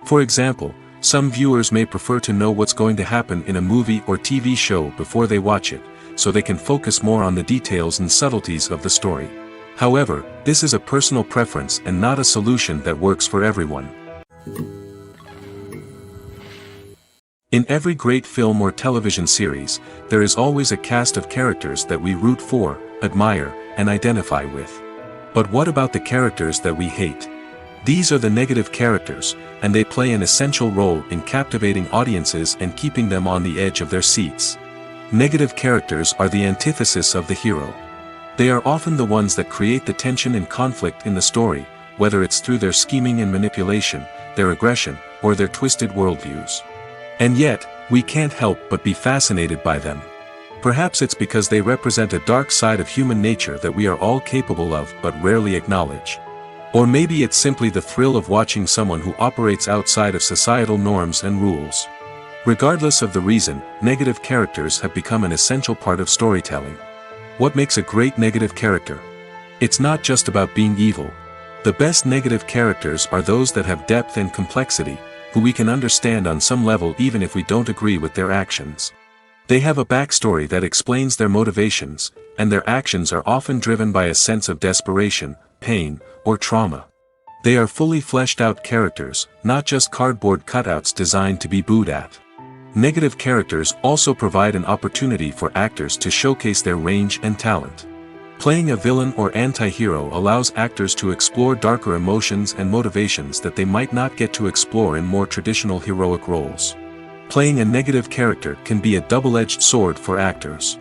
For example, some viewers may prefer to know what's going to happen in a movie or TV show before they watch it, so they can focus more on the details and subtleties of the story. However, this is a personal preference and not a solution that works for everyone. In every great film or television series, there is always a cast of characters that we root for, admire, and identify with. But what about the characters that we hate? These are the negative characters, and they play an essential role in captivating audiences and keeping them on the edge of their seats. Negative characters are the antithesis of the hero. They are often the ones that create the tension and conflict in the story, whether it's through their scheming and manipulation, their aggression, or their twisted worldviews. And yet, we can't help but be fascinated by them. Perhaps it's because they represent a dark side of human nature that we are all capable of but rarely acknowledge. Or maybe it's simply the thrill of watching someone who operates outside of societal norms and rules. Regardless of the reason, negative characters have become an essential part of storytelling. What makes a great negative character? It's not just about being evil. The best negative characters are those that have depth and complexity, who we can understand on some level even if we don't agree with their actions. They have a backstory that explains their motivations, and their actions are often driven by a sense of desperation, pain, or trauma. They are fully fleshed out characters, not just cardboard cutouts designed to be booed at. Negative characters also provide an opportunity for actors to showcase their range and talent. Playing a villain or anti-hero allows actors to explore darker emotions and motivations that they might not get to explore in more traditional heroic roles. Playing a negative character can be a double-edged sword for actors.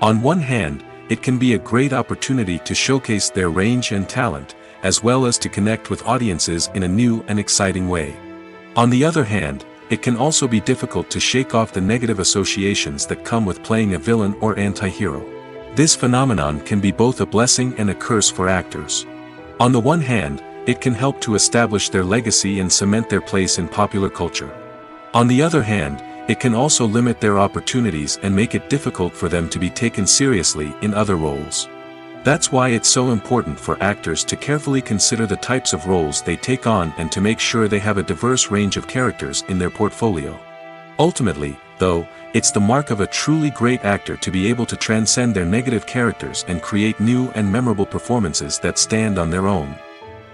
On one hand, it can be a great opportunity to showcase their range and talent, as well as to connect with audiences in a new and exciting way. On the other hand, it can also be difficult to shake off the negative associations that come with playing a villain or anti-hero. This phenomenon can be both a blessing and a curse for actors. On the one hand, it can help to establish their legacy and cement their place in popular culture. On the other hand, it can also limit their opportunities and make it difficult for them to be taken seriously in other roles. That's why it's so important for actors to carefully consider the types of roles they take on and to make sure they have a diverse range of characters in their portfolio. Ultimately, though, it's the mark of a truly great actor to be able to transcend their negative characters and create new and memorable performances that stand on their own.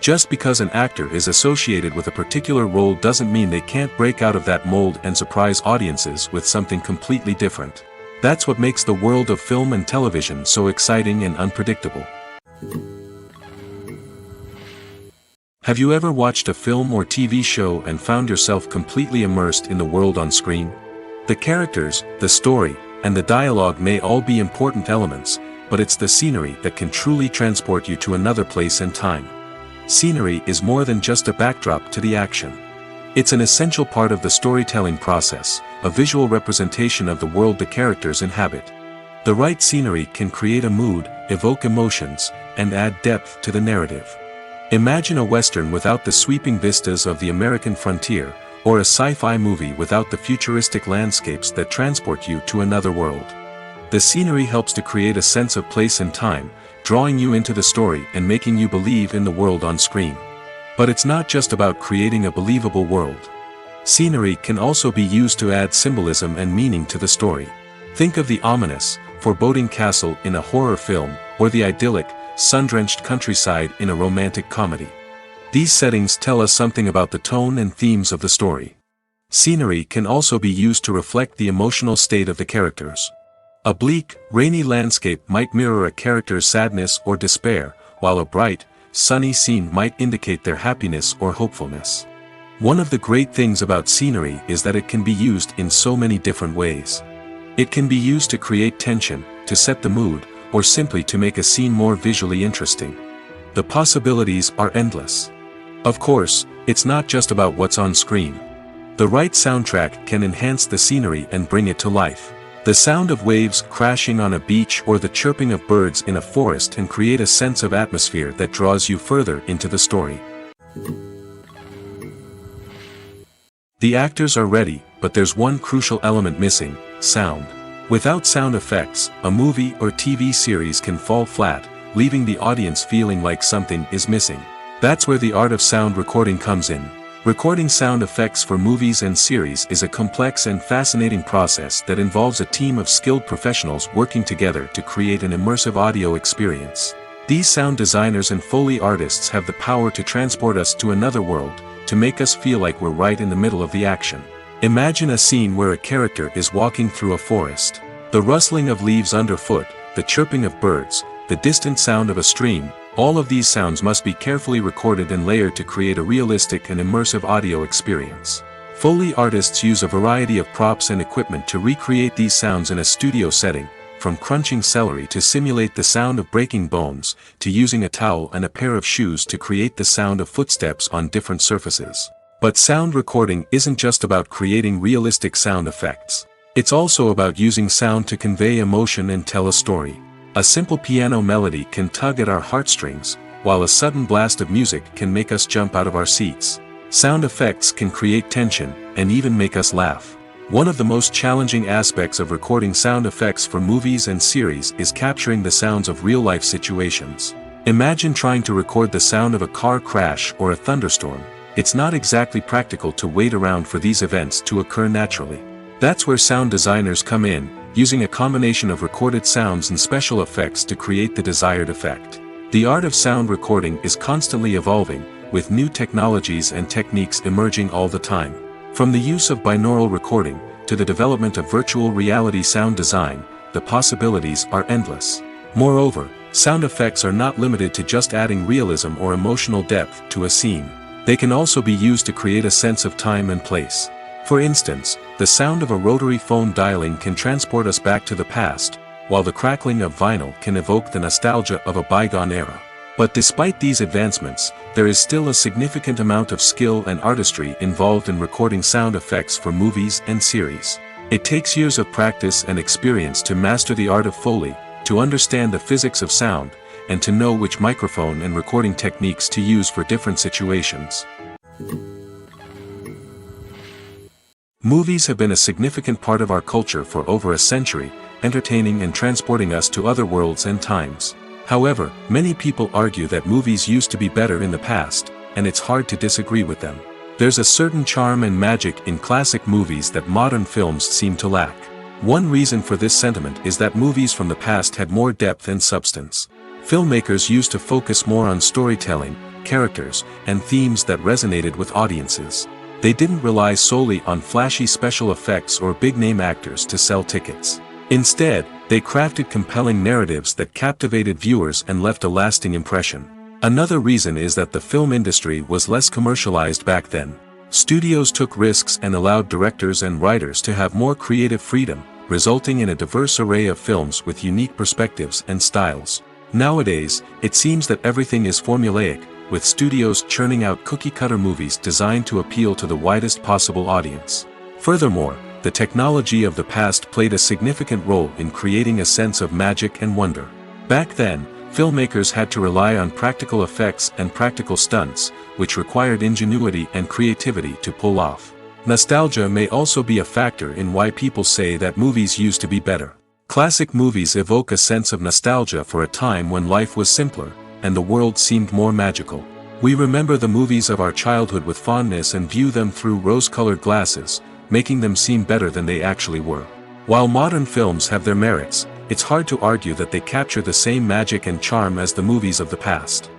Just because an actor is associated with a particular role doesn't mean they can't break out of that mold and surprise audiences with something completely different. That's what makes the world of film and television so exciting and unpredictable. Have you ever watched a film or TV show and found yourself completely immersed in the world on screen? The characters, the story, and the dialogue may all be important elements, but it's the scenery that can truly transport you to another place and time. Scenery is more than just a backdrop to the action. It's an essential part of the storytelling process, a visual representation of the world the characters inhabit. The right scenery can create a mood, evoke emotions, and add depth to the narrative. Imagine a Western without the sweeping vistas of the American frontier, or a sci-fi movie without the futuristic landscapes that transport you to another world. The scenery helps to create a sense of place and time, drawing you into the story and making you believe in the world on screen. But it's not just about creating a believable world. Scenery can also be used to add symbolism and meaning to the story. Think of the ominous, foreboding castle in a horror film, or the idyllic, sun-drenched countryside in a romantic comedy. These settings tell us something about the tone and themes of the story. Scenery can also be used to reflect the emotional state of the characters. A bleak, rainy landscape might mirror a character's sadness or despair, while a bright, sunny scene might indicate their happiness or hopefulness. One of the great things about scenery is that it can be used in so many different ways. It can be used to create tension, to set the mood, or simply to make a scene more visually interesting. The possibilities are endless. Of course, it's not just about what's on screen. The right soundtrack can enhance the scenery and bring it to life. The sound of waves crashing on a beach or the chirping of birds in a forest can create a sense of atmosphere that draws you further into the story. The actors are ready, but there's one crucial element missing: sound. Without sound effects, a movie or TV series can fall flat, leaving the audience feeling like something is missing. That's where the art of sound recording comes in. Recording sound effects for movies and series is a complex and fascinating process that involves a team of skilled professionals working together to create an immersive audio experience. These sound designers and Foley artists have the power to transport us to another world, to make us feel like we're right in the middle of the action. Imagine a scene where a character is walking through a forest. The rustling of leaves underfoot, the chirping of birds, the distant sound of a stream, all of these sounds must be carefully recorded and layered to create a realistic and immersive audio experience. Foley artists use a variety of props and equipment to recreate these sounds in a studio setting, from crunching celery to simulate the sound of breaking bones, to using a towel and a pair of shoes to create the sound of footsteps on different surfaces. But sound recording isn't just about creating realistic sound effects. It's also about using sound to convey emotion and tell a story. A simple piano melody can tug at our heartstrings, while a sudden blast of music can make us jump out of our seats. Sound effects can create tension, and even make us laugh. One of the most challenging aspects of recording sound effects for movies and series is capturing the sounds of real-life situations. Imagine trying to record the sound of a car crash or a thunderstorm. It's not exactly practical to wait around for these events to occur naturally. That's where sound designers come in, using a combination of recorded sounds and special effects to create the desired effect. The art of sound recording is constantly evolving, with new technologies and techniques emerging all the time. From the use of binaural recording, to the development of virtual reality sound design, the possibilities are endless. Moreover, sound effects are not limited to just adding realism or emotional depth to a scene. They can also be used to create a sense of time and place. For instance, the sound of a rotary phone dialing can transport us back to the past, while the crackling of vinyl can evoke the nostalgia of a bygone era. But despite these advancements, there is still a significant amount of skill and artistry involved in recording sound effects for movies and series. It takes years of practice and experience to master the art of Foley, to understand the physics of sound, and to know which microphone and recording techniques to use for different situations. Movies have been a significant part of our culture for over a century, entertaining and transporting us to other worlds and times. However, many people argue that movies used to be better in the past, and it's hard to disagree with them. There's a certain charm and magic in classic movies that modern films seem to lack. One reason for this sentiment is that movies from the past had more depth and substance. Filmmakers used to focus more on storytelling, characters, and themes that resonated with audiences. They didn't rely solely on flashy special effects or big-name actors to sell tickets. Instead, they crafted compelling narratives that captivated viewers and left a lasting impression. Another reason is that the film industry was less commercialized back then. Studios took risks and allowed directors and writers to have more creative freedom, resulting in a diverse array of films with unique perspectives and styles. Nowadays, it seems that everything is formulaic, with studios churning out cookie-cutter movies designed to appeal to the widest possible audience. Furthermore, the technology of the past played a significant role in creating a sense of magic and wonder. Back then, filmmakers had to rely on practical effects and practical stunts, which required ingenuity and creativity to pull off. Nostalgia may also be a factor in why people say that movies used to be better. Classic movies evoke a sense of nostalgia for a time when life was simpler, and the world seemed more magical. We remember the movies of our childhood with fondness and view them through rose-colored glasses, making them seem better than they actually were. While modern films have their merits, it's hard to argue that they capture the same magic and charm as the movies of the past.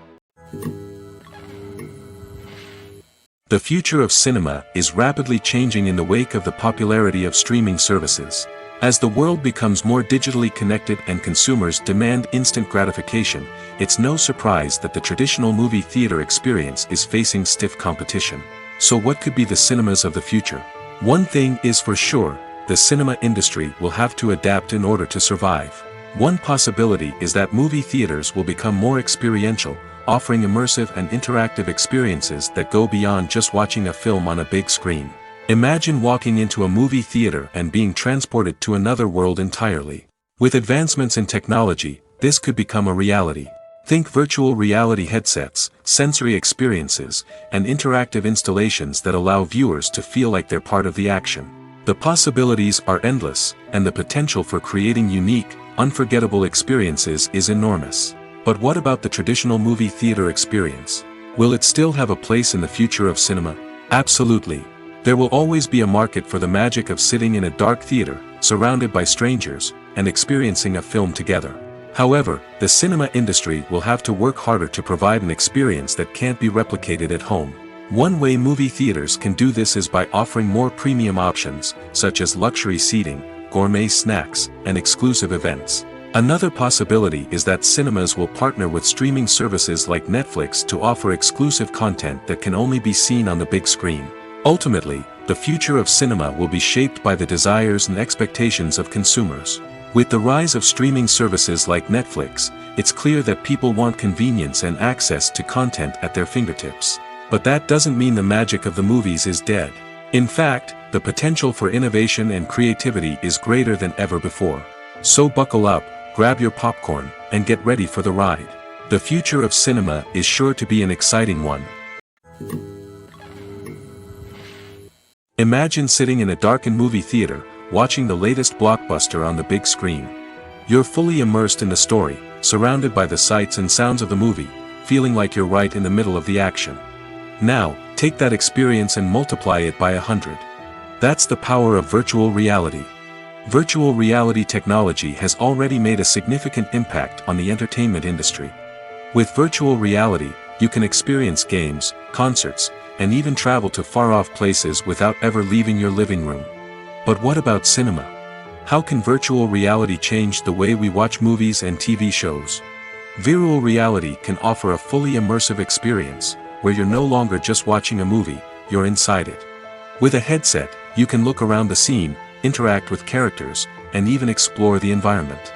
The future of cinema is rapidly changing in the wake of the popularity of streaming services. As the world becomes more digitally connected and consumers demand instant gratification, it's no surprise that the traditional movie theater experience is facing stiff competition. So what could be the cinemas of the future? One thing is for sure, the cinema industry will have to adapt in order to survive. One possibility is that movie theaters will become more experiential, offering immersive and interactive experiences that go beyond just watching a film on a big screen. Imagine walking into a movie theater and being transported to another world entirely. With advancements in technology, this could become a reality. Think virtual reality headsets, sensory experiences, and interactive installations that allow viewers to feel like they're part of the action. The possibilities are endless, and the potential for creating unique, unforgettable experiences is enormous. But what about the traditional movie theater experience? Will it still have a place in the future of cinema? Absolutely. There will always be a market for the magic of sitting in a dark theater, surrounded by strangers, and experiencing a film together. However, the cinema industry will have to work harder to provide an experience that can't be replicated at home. One way movie theaters can do this is by offering more premium options, such as luxury seating, gourmet snacks, and exclusive events. Another possibility is that cinemas will partner with streaming services like Netflix to offer exclusive content that can only be seen on the big screen. Ultimately, the future of cinema will be shaped by the desires and expectations of consumers. With the rise of streaming services like Netflix, it's clear that people want convenience and access to content at their fingertips. But that doesn't mean the magic of the movies is dead. In fact, the potential for innovation and creativity is greater than ever before. So buckle up, grab your popcorn, and get ready for the ride. The future of cinema is sure to be an exciting one. Imagine sitting in a darkened movie theater, watching the latest blockbuster on the big screen. You're fully immersed in the story, surrounded by the sights and sounds of the movie, feeling like you're right in the middle of the action. Now, take that experience and multiply it by 100. That's the power of virtual reality. Virtual reality technology has already made a significant impact on the entertainment industry. With virtual reality, you can experience games, concerts, and even travel to far-off places without ever leaving your living room. But what about cinema? How can virtual reality change the way we watch movies and TV shows? Virtual reality can offer a fully immersive experience, where you're no longer just watching a movie, you're inside it. With a headset, you can look around the scene, interact with characters, and even explore the environment.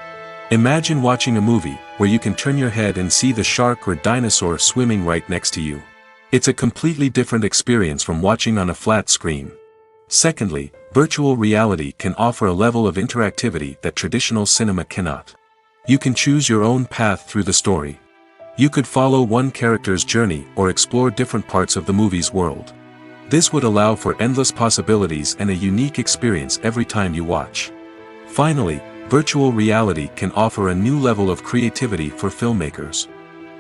Imagine watching a movie, where you can turn your head and see the shark or dinosaur swimming right next to you. It's a completely different experience from watching on a flat screen. Secondly, virtual reality can offer a level of interactivity that traditional cinema cannot. You can choose your own path through the story. You could follow one character's journey or explore different parts of the movie's world. This would allow for endless possibilities and a unique experience every time you watch. Finally, virtual reality can offer a new level of creativity for filmmakers.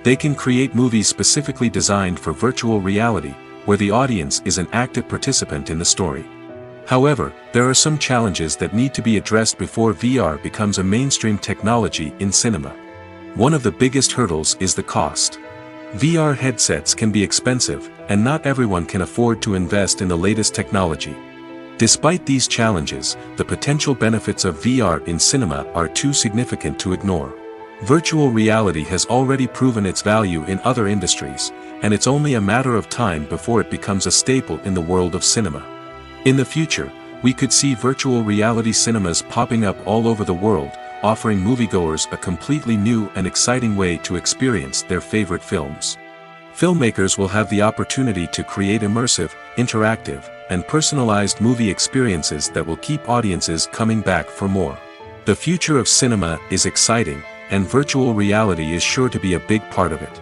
They can create movies specifically designed for virtual reality, where the audience is an active participant in the story. However, there are some challenges that need to be addressed before VR becomes a mainstream technology in cinema. One of the biggest hurdles is the cost. VR headsets can be expensive, and not everyone can afford to invest in the latest technology. Despite these challenges, the potential benefits of VR in cinema are too significant to ignore. Virtual reality has already proven its value in other industries, and it's only a matter of time before it becomes a staple in the world of cinema. In the future, we could see virtual reality cinemas popping up all over the world, offering moviegoers a completely new and exciting way to experience their favorite films. Filmmakers will have the opportunity to create immersive, interactive, and personalized movie experiences that will keep audiences coming back for more. The future of cinema is exciting, and virtual reality is sure to be a big part of it.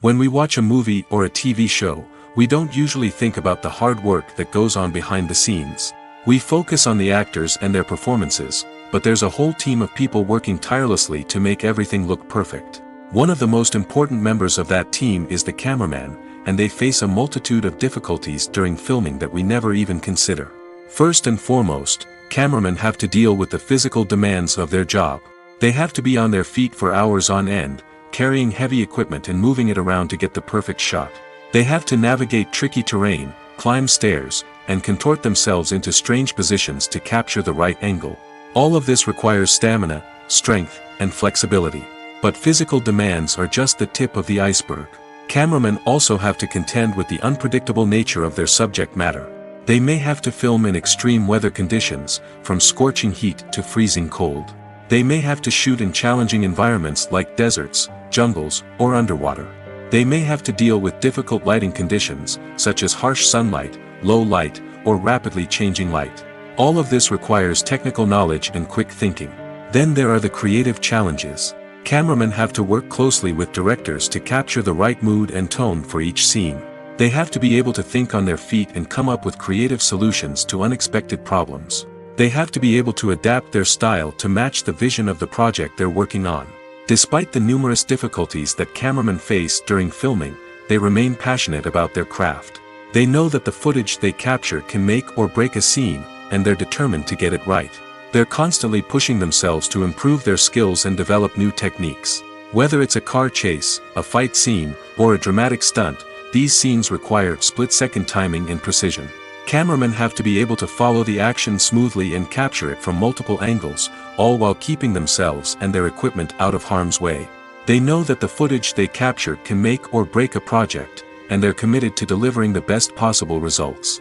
When we watch a movie or a TV show, we don't usually think about the hard work that goes on behind the scenes. We focus on the actors and their performances, but there's a whole team of people working tirelessly to make everything look perfect. One of the most important members of that team is the cameraman, and they face a multitude of difficulties during filming that we never even consider. First and foremost, cameramen have to deal with the physical demands of their job. They have to be on their feet for hours on end, carrying heavy equipment and moving it around to get the perfect shot. They have to navigate tricky terrain, climb stairs, and contort themselves into strange positions to capture the right angle. All of this requires stamina, strength, and flexibility. But physical demands are just the tip of the iceberg. Cameramen also have to contend with the unpredictable nature of their subject matter. They may have to film in extreme weather conditions, from scorching heat to freezing cold. They may have to shoot in challenging environments like deserts, jungles, or underwater. They may have to deal with difficult lighting conditions, such as harsh sunlight, low light, or rapidly changing light. All of this requires technical knowledge and quick thinking. Then there are the creative challenges. Cameramen have to work closely with directors to capture the right mood and tone for each scene. They have to be able to think on their feet and come up with creative solutions to unexpected problems. They have to be able to adapt their style to match the vision of the project they're working on. Despite the numerous difficulties that cameramen face during filming, they remain passionate about their craft. They know that the footage they capture can make or break a scene, and they're determined to get it right. They're constantly pushing themselves to improve their skills and develop new techniques. Whether it's a car chase, a fight scene, or a dramatic stunt, these scenes require split-second timing and precision. Cameramen have to be able to follow the action smoothly and capture it from multiple angles, all while keeping themselves and their equipment out of harm's way. They know that the footage they capture can make or break a project, and they're committed to delivering the best possible results.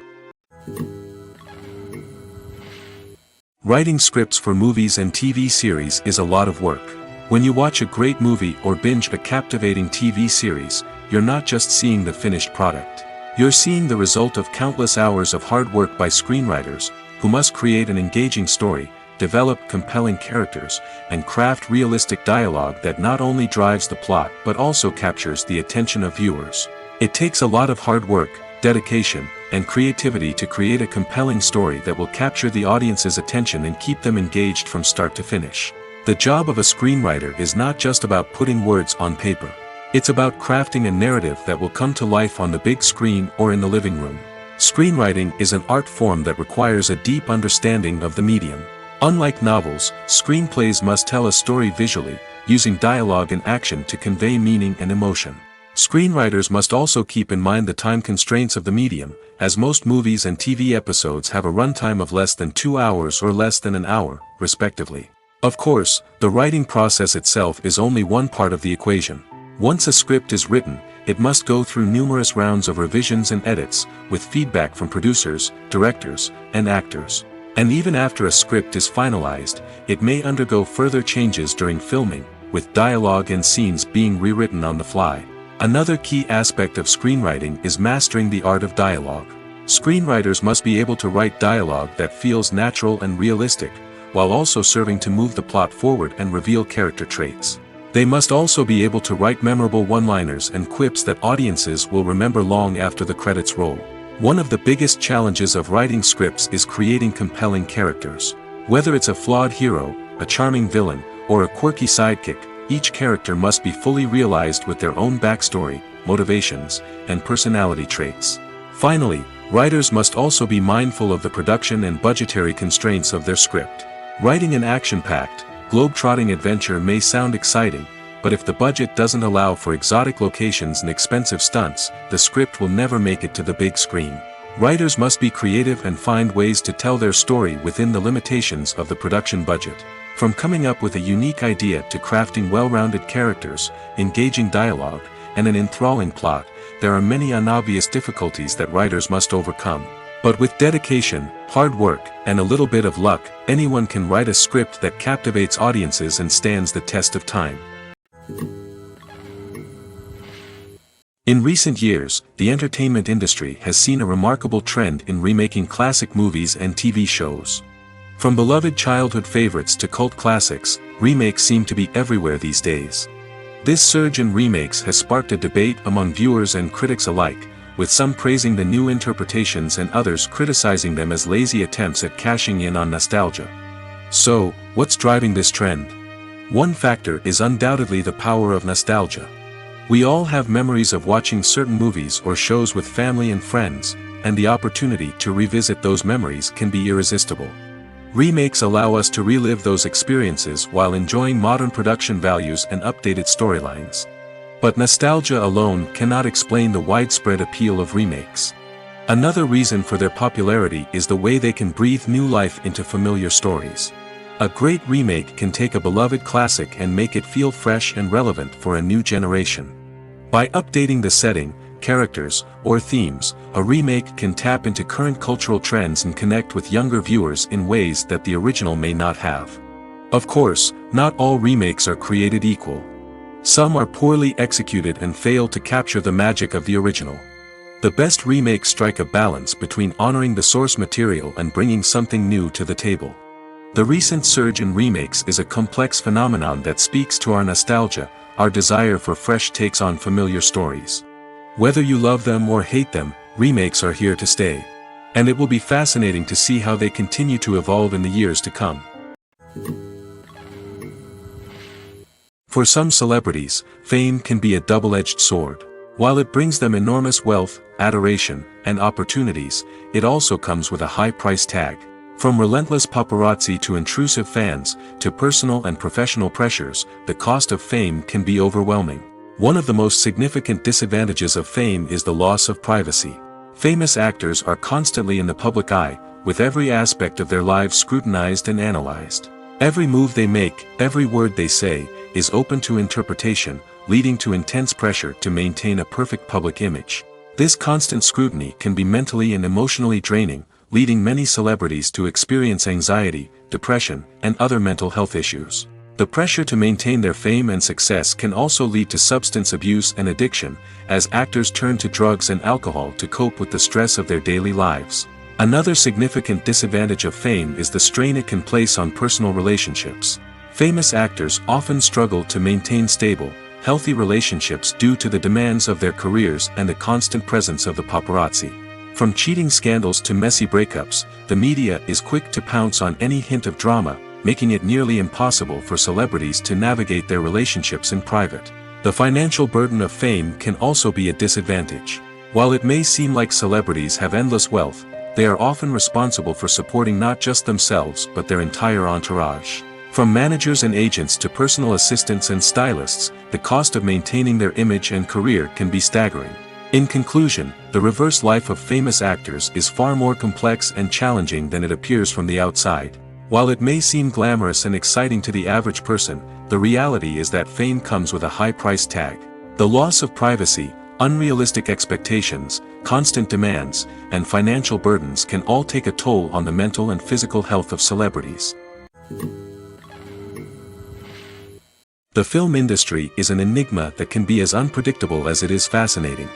Writing scripts for movies and TV series is a lot of work. When you watch a great movie or binge a captivating TV series, you're not just seeing the finished product. You're seeing the result of countless hours of hard work by screenwriters, who must create an engaging story, develop compelling characters, and craft realistic dialogue that not only drives the plot but also captures the attention of viewers. It takes a lot of hard work, dedication, and creativity to create a compelling story that will capture the audience's attention and keep them engaged from start to finish. The job of a screenwriter is not just about putting words on paper. It's about crafting a narrative that will come to life on the big screen or in the living room. Screenwriting is an art form that requires a deep understanding of the medium. Unlike novels, screenplays must tell a story visually, using dialogue and action to convey meaning and emotion. Screenwriters must also keep in mind the time constraints of the medium, as most movies and TV episodes have a runtime of less than 2 hours or less than an hour, respectively. Of course, the writing process itself is only one part of the equation. Once a script is written, it must go through numerous rounds of revisions and edits, with feedback from producers, directors, and actors. And even after a script is finalized, it may undergo further changes during filming, with dialogue and scenes being rewritten on the fly. Another key aspect of screenwriting is mastering the art of dialogue. Screenwriters must be able to write dialogue that feels natural and realistic, while also serving to move the plot forward and reveal character traits. They must also be able to write memorable one-liners and quips that audiences will remember long after the credits roll. One of the biggest challenges of writing scripts is creating compelling characters. Whether it's a flawed hero, a charming villain, or a quirky sidekick, each character must be fully realized with their own backstory, motivations, and personality traits. Finally, writers must also be mindful of the production and budgetary constraints of their script. Writing an action-packed, globe-trotting adventure may sound exciting, but if the budget doesn't allow for exotic locations and expensive stunts, the script will never make it to the big screen. Writers must be creative and find ways to tell their story within the limitations of the production budget. From coming up with a unique idea to crafting well-rounded characters, engaging dialogue, and an enthralling plot, there are many unobvious difficulties that writers must overcome. But with dedication, hard work, and a little bit of luck, anyone can write a script that captivates audiences and stands the test of time. In recent years, the entertainment industry has seen a remarkable trend in remaking classic movies and TV shows. From beloved childhood favorites to cult classics, remakes seem to be everywhere these days. This surge in remakes has sparked a debate among viewers and critics alike, with some praising the new interpretations and others criticizing them as lazy attempts at cashing in on nostalgia. So, what's driving this trend? One factor is undoubtedly the power of nostalgia. We all have memories of watching certain movies or shows with family and friends, and the opportunity to revisit those memories can be irresistible. Remakes allow us to relive those experiences while enjoying modern production values and updated storylines. But nostalgia alone cannot explain the widespread appeal of remakes. Another reason for their popularity is the way they can breathe new life into familiar stories. A great remake can take a beloved classic and make it feel fresh and relevant for a new generation. By updating the setting, characters, or themes, a remake can tap into current cultural trends and connect with younger viewers in ways that the original may not have. Of course, not all remakes are created equal. Some are poorly executed and fail to capture the magic of the original. The best remakes strike a balance between honoring the source material and bringing something new to the table. The recent surge in remakes is a complex phenomenon that speaks to our nostalgia, our desire for fresh takes on familiar stories. Whether you love them or hate them, remakes are here to stay. And it will be fascinating to see how they continue to evolve in the years to come. For some celebrities, fame can be a double-edged sword. While it brings them enormous wealth, adoration, and opportunities, it also comes with a high price tag. From relentless paparazzi to intrusive fans, to personal and professional pressures, the cost of fame can be overwhelming. One of the most significant disadvantages of fame is the loss of privacy. Famous actors are constantly in the public eye, with every aspect of their lives scrutinized and analyzed. Every move they make, every word they say, is open to interpretation, leading to intense pressure to maintain a perfect public image. This constant scrutiny can be mentally and emotionally draining, leading many celebrities to experience anxiety, depression, and other mental health issues. The pressure to maintain their fame and success can also lead to substance abuse and addiction, as actors turn to drugs and alcohol to cope with the stress of their daily lives. Another significant disadvantage of fame is the strain it can place on personal relationships. Famous actors often struggle to maintain stable, healthy relationships due to the demands of their careers and the constant presence of the paparazzi. From cheating scandals to messy breakups, the media is quick to pounce on any hint of drama, making it nearly impossible for celebrities to navigate their relationships in private. The financial burden of fame can also be a disadvantage. While it may seem like celebrities have endless wealth, they are often responsible for supporting not just themselves but their entire entourage. From managers and agents to personal assistants and stylists, the cost of maintaining their image and career can be staggering. In conclusion, the reverse life of famous actors is far more complex and challenging than it appears from the outside. While it may seem glamorous and exciting to the average person, the reality is that fame comes with a high price tag. The loss of privacy, unrealistic expectations, constant demands, and financial burdens can all take a toll on the mental and physical health of celebrities. The film industry is an enigma that can be as unpredictable as it is fascinating.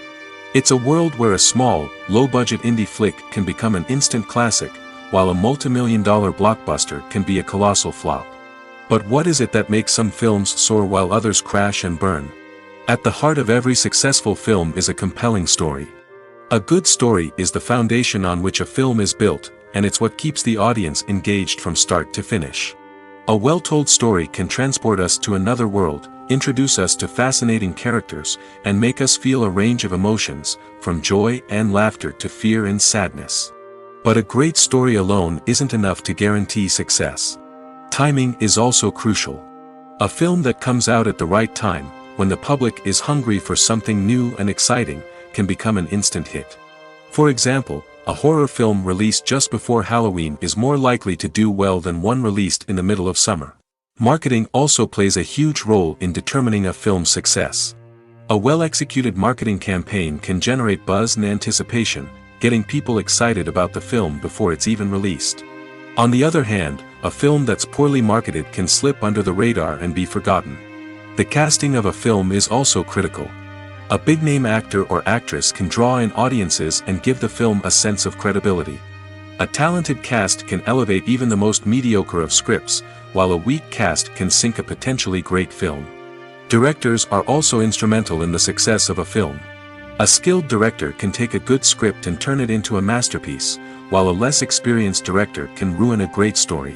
It's a world where a small, low-budget indie flick can become an instant classic, while a multi-million-dollar blockbuster can be a colossal flop. But what is it that makes some films soar while others crash and burn? At the heart of every successful film is a compelling story. A good story is the foundation on which a film is built, and it's what keeps the audience engaged from start to finish. A well-told story can transport us to another world, introduce us to fascinating characters, and make us feel a range of emotions, from joy and laughter to fear and sadness. But a great story alone isn't enough to guarantee success. Timing is also crucial. A film that comes out at the right time, when the public is hungry for something new and exciting, can become an instant hit. For example, a horror film released just before Halloween is more likely to do well than one released in the middle of summer. Marketing also plays a huge role in determining a film's success. A well-executed marketing campaign can generate buzz and anticipation, getting people excited about the film before it's even released. On the other hand, a film that's poorly marketed can slip under the radar and be forgotten. The casting of a film is also critical. A big-name actor or actress can draw in audiences and give the film a sense of credibility. A talented cast can elevate even the most mediocre of scripts, while a weak cast can sink a potentially great film. Directors are also instrumental in the success of a film. A skilled director can take a good script and turn it into a masterpiece, while a less experienced director can ruin a great story.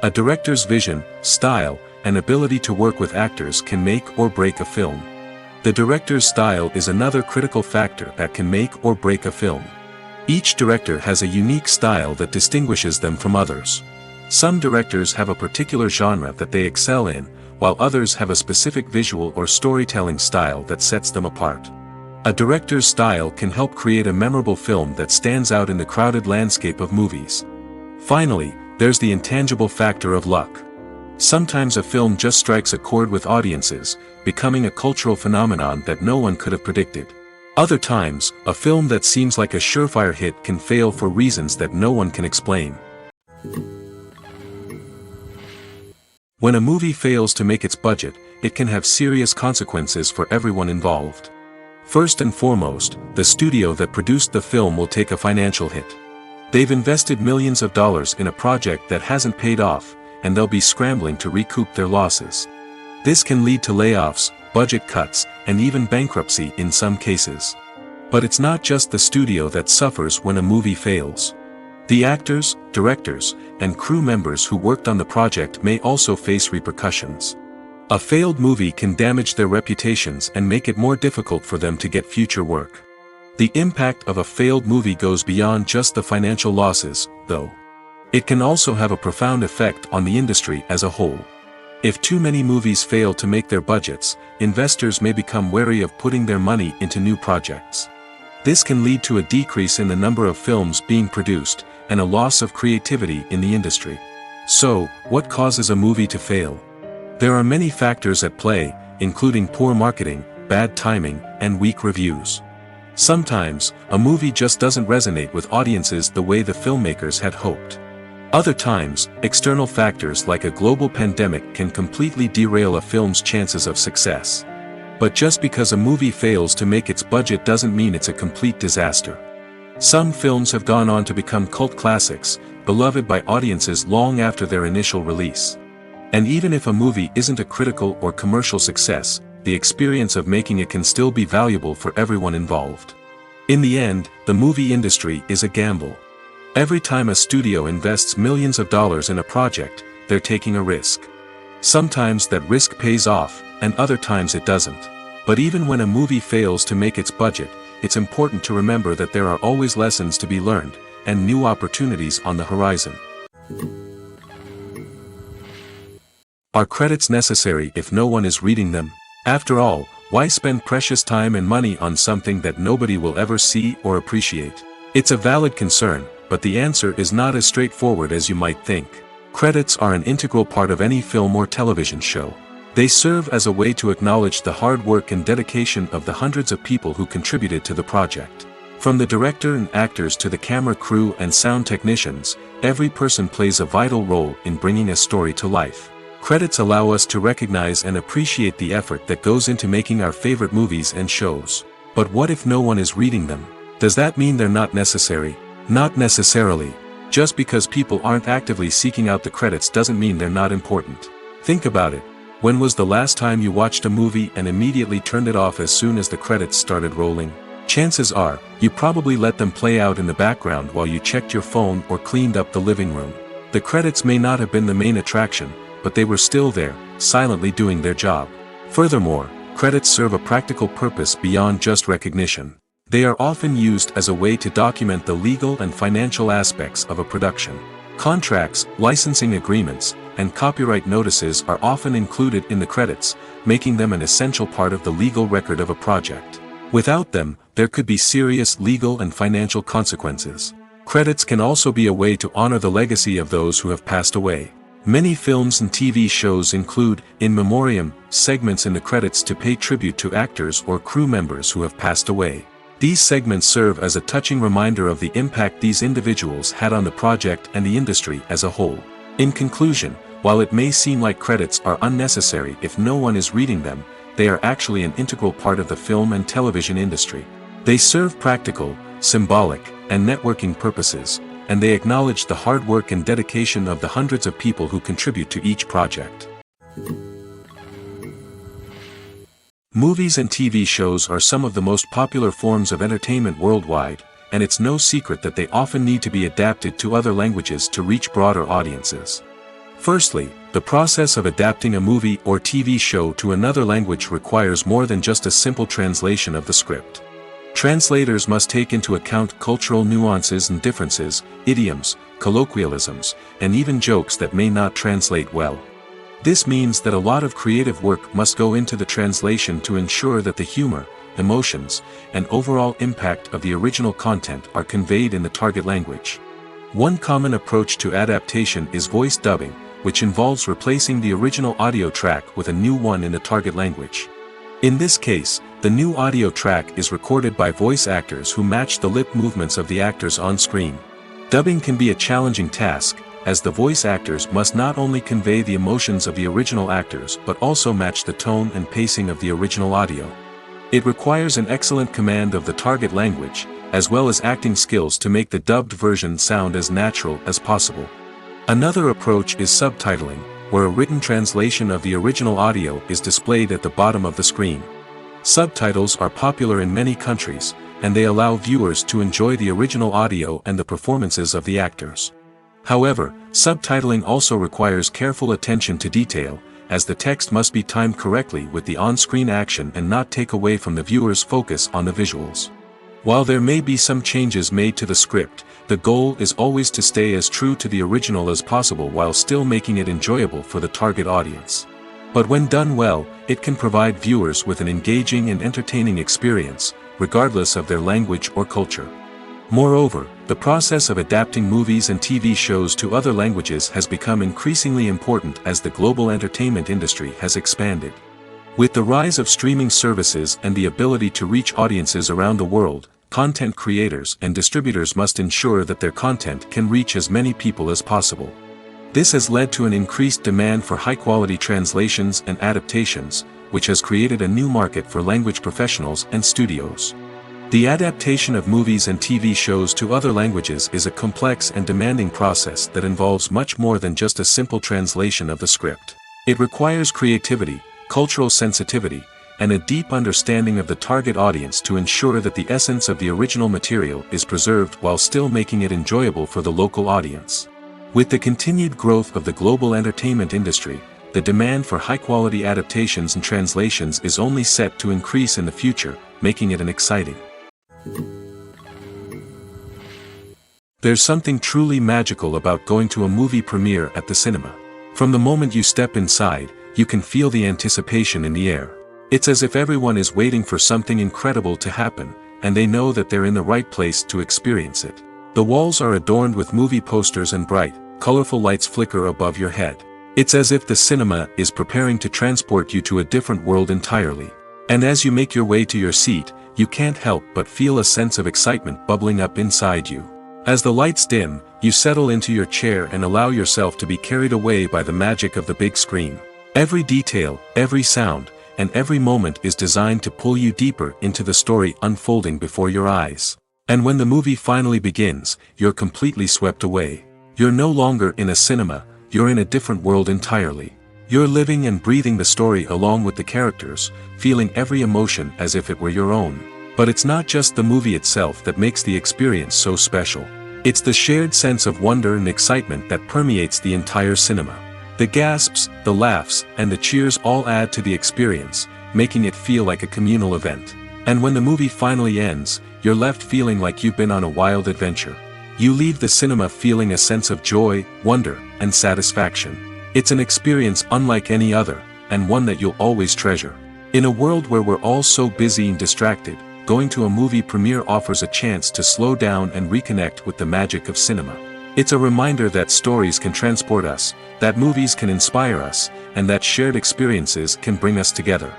A director's vision, style, and ability to work with actors can make or break a film. The director's style is another critical factor that can make or break a film. Each director has a unique style that distinguishes them from others. Some directors have a particular genre that they excel in, while others have a specific visual or storytelling style that sets them apart. A director's style can help create a memorable film that stands out in the crowded landscape of movies. Finally, there's the intangible factor of luck. Sometimes a film just strikes a chord with audiences, becoming a cultural phenomenon that no one could have predicted. Other times, a film that seems like a surefire hit can fail for reasons that no one can explain. When a movie fails to make its budget, it can have serious consequences for everyone involved. First and foremost, the studio that produced the film will take a financial hit. They've invested millions of dollars in a project that hasn't paid off, and they'll be scrambling to recoup their losses. This can lead to layoffs, budget cuts, and even bankruptcy in some cases. But it's not just the studio that suffers when a movie fails. The actors, directors, and crew members who worked on the project may also face repercussions. A failed movie can damage their reputations and make it more difficult for them to get future work. The impact of a failed movie goes beyond just the financial losses, though. It can also have a profound effect on the industry as a whole. If too many movies fail to make their budgets, investors may become wary of putting their money into new projects. This can lead to a decrease in the number of films being produced, and a loss of creativity in the industry. So, what causes a movie to fail? There are many factors at play, including poor marketing, bad timing, and weak reviews. Sometimes, a movie just doesn't resonate with audiences the way the filmmakers had hoped. Other times, external factors like a global pandemic can completely derail a film's chances of success. But just because a movie fails to make its budget doesn't mean it's a complete disaster. Some films have gone on to become cult classics, beloved by audiences long after their initial release. And even if a movie isn't a critical or commercial success, the experience of making it can still be valuable for everyone involved. In the end, the movie industry is a gamble. Every time a studio invests millions of dollars in a project, they're taking a risk. Sometimes that risk pays off, and other times it doesn't. But even when a movie fails to make its budget, it's important to remember that there are always lessons to be learned, and new opportunities on the horizon. Are credits necessary if no one is reading them? After all, why spend precious time and money on something that nobody will ever see or appreciate? It's a valid concern, but the answer is not as straightforward as you might think. Credits are an integral part of any film or television show. They serve as a way to acknowledge the hard work and dedication of the hundreds of people who contributed to the project. From the director and actors to the camera crew and sound technicians, every person plays a vital role in bringing a story to life. Credits allow us to recognize and appreciate the effort that goes into making our favorite movies and shows. But what if no one is reading them? Does that mean they're not necessary? Not necessarily. Just because people aren't actively seeking out the credits doesn't mean they're not important. Think about it. When was the last time you watched a movie and immediately turned it off as soon as the credits started rolling? Chances are, you probably let them play out in the background while you checked your phone or cleaned up the living room. The credits may not have been the main attraction, but they were still there, silently doing their job. Furthermore, credits serve a practical purpose beyond just recognition. They are often used as a way to document the legal and financial aspects of a production. Contracts, licensing agreements, and copyright notices are often included in the credits, making them an essential part of the legal record of a project. Without them, there could be serious legal and financial consequences. Credits can also be a way to honor the legacy of those who have passed away. Many films and TV shows include, in memoriam, segments in the credits to pay tribute to actors or crew members who have passed away. These segments serve as a touching reminder of the impact these individuals had on the project and the industry as a whole. In conclusion, while it may seem like credits are unnecessary if no one is reading them, they are actually an integral part of the film and television industry. They serve practical, symbolic, and networking purposes, and they acknowledge the hard work and dedication of the hundreds of people who contribute to each project. Movies and TV shows are some of the most popular forms of entertainment worldwide, and it's no secret that they often need to be adapted to other languages to reach broader audiences. Firstly, the process of adapting a movie or TV show to another language requires more than just a simple translation of the script. Translators must take into account cultural nuances and differences, idioms, colloquialisms, and even jokes that may not translate well. This means that a lot of creative work must go into the translation to ensure that the humor, emotions, and overall impact of the original content are conveyed in the target language. One common approach to adaptation is voice dubbing, which involves replacing the original audio track with a new one in the target language. In this case, the new audio track is recorded by voice actors who match the lip movements of the actors on screen. Dubbing can be a challenging task, as the voice actors must not only convey the emotions of the original actors but also match the tone and pacing of the original audio. It requires an excellent command of the target language, as well as acting skills to make the dubbed version sound as natural as possible. Another approach is subtitling, where a written translation of the original audio is displayed at the bottom of the screen. Subtitles are popular in many countries, and they allow viewers to enjoy the original audio and the performances of the actors. However, subtitling also requires careful attention to detail, as the text must be timed correctly with the on-screen action and not take away from the viewer's focus on the visuals. While there may be some changes made to the script, the goal is always to stay as true to the original as possible while still making it enjoyable for the target audience. But when done well, it can provide viewers with an engaging and entertaining experience, regardless of their language or culture. Moreover, the process of adapting movies and TV shows to other languages has become increasingly important as the global entertainment industry has expanded. With the rise of streaming services and the ability to reach audiences around the world, content creators and distributors must ensure that their content can reach as many people as possible. This has led to an increased demand for high-quality translations and adaptations, which has created a new market for language professionals and studios. The adaptation of movies and TV shows to other languages is a complex and demanding process that involves much more than just a simple translation of the script. It requires creativity, cultural sensitivity, and a deep understanding of the target audience to ensure that the essence of the original material is preserved while still making it enjoyable for the local audience. With the continued growth of the global entertainment industry, the demand for high-quality adaptations and translations is only set to increase in the future, making it an exciting. There's something truly magical about going to a movie premiere at the cinema. From the moment you step inside, you can feel the anticipation in the air. It's as if everyone is waiting for something incredible to happen, and they know that they're in the right place to experience it. The walls are adorned with movie posters and bright, colorful lights flicker above your head. It's as if the cinema is preparing to transport you to a different world entirely. And as you make your way to your seat, you can't help but feel a sense of excitement bubbling up inside you. As the lights dim, you settle into your chair and allow yourself to be carried away by the magic of the big screen. Every detail, every sound, and every moment is designed to pull you deeper into the story unfolding before your eyes. And when the movie finally begins, you're completely swept away. You're no longer in a cinema, you're in a different world entirely. You're living and breathing the story along with the characters, feeling every emotion as if it were your own. But it's not just the movie itself that makes the experience so special. It's the shared sense of wonder and excitement that permeates the entire cinema. The gasps, the laughs, and the cheers all add to the experience, making it feel like a communal event. And when the movie finally ends, you're left feeling like you've been on a wild adventure. You leave the cinema feeling a sense of joy, wonder, and satisfaction. It's an experience unlike any other, and one that you'll always treasure. In a world where we're all so busy and distracted, going to a movie premiere offers a chance to slow down and reconnect with the magic of cinema. It's a reminder that stories can transport us, that movies can inspire us, and that shared experiences can bring us together.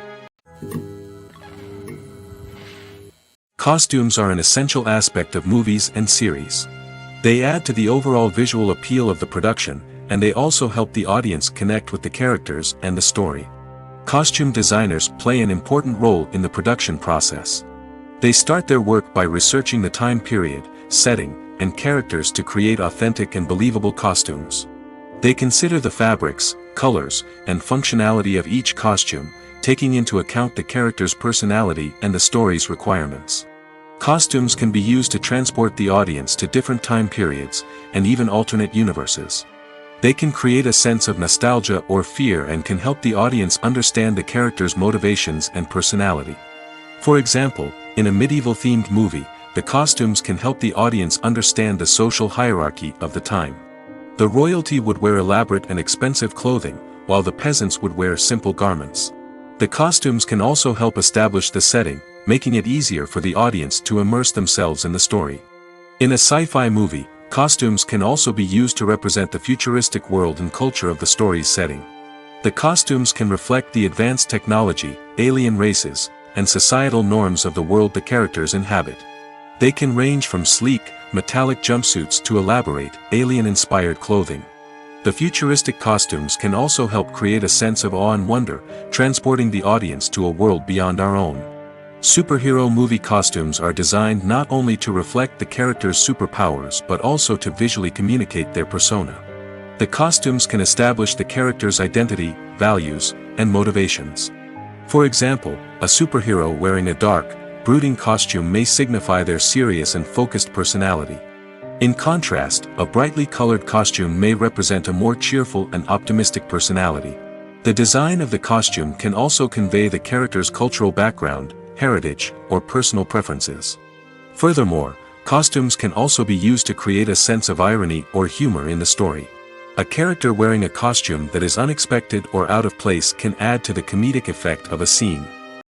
Costumes are an essential aspect of movies and series. They add to the overall visual appeal of the production, and they also help the audience connect with the characters and the story. Costume designers play an important role in the production process. They start their work by researching the time period, setting, and characters to create authentic and believable costumes. They consider the fabrics, colors, and functionality of each costume, taking into account the character's personality and the story's requirements. Costumes can be used to transport the audience to different time periods, and even alternate universes. They can create a sense of nostalgia or fear and can help the audience understand the character's motivations and personality. For example, in a medieval-themed movie, the costumes can help the audience understand the social hierarchy of the time. The royalty would wear elaborate and expensive clothing, while the peasants would wear simple garments. The costumes can also help establish the setting, making it easier for the audience to immerse themselves in the story. In a sci-fi movie, costumes can also be used to represent the futuristic world and culture of the story's setting. The costumes can reflect the advanced technology, alien races, and societal norms of the world the characters inhabit. They can range from sleek, metallic jumpsuits to elaborate, alien-inspired clothing. The futuristic costumes can also help create a sense of awe and wonder, transporting the audience to a world beyond our own. Superhero movie costumes are designed not only to reflect the character's superpowers but also to visually communicate their persona. The costumes can establish the character's identity, values, and motivations. For example, a superhero wearing a dark, brooding costume may signify their serious and focused personality. In contrast, a brightly colored costume may represent a more cheerful and optimistic personality. The design of the costume can also convey the character's cultural background, heritage, or personal preferences. Furthermore, costumes can also be used to create a sense of irony or humor in the story. A character wearing a costume that is unexpected or out of place can add to the comedic effect of a scene.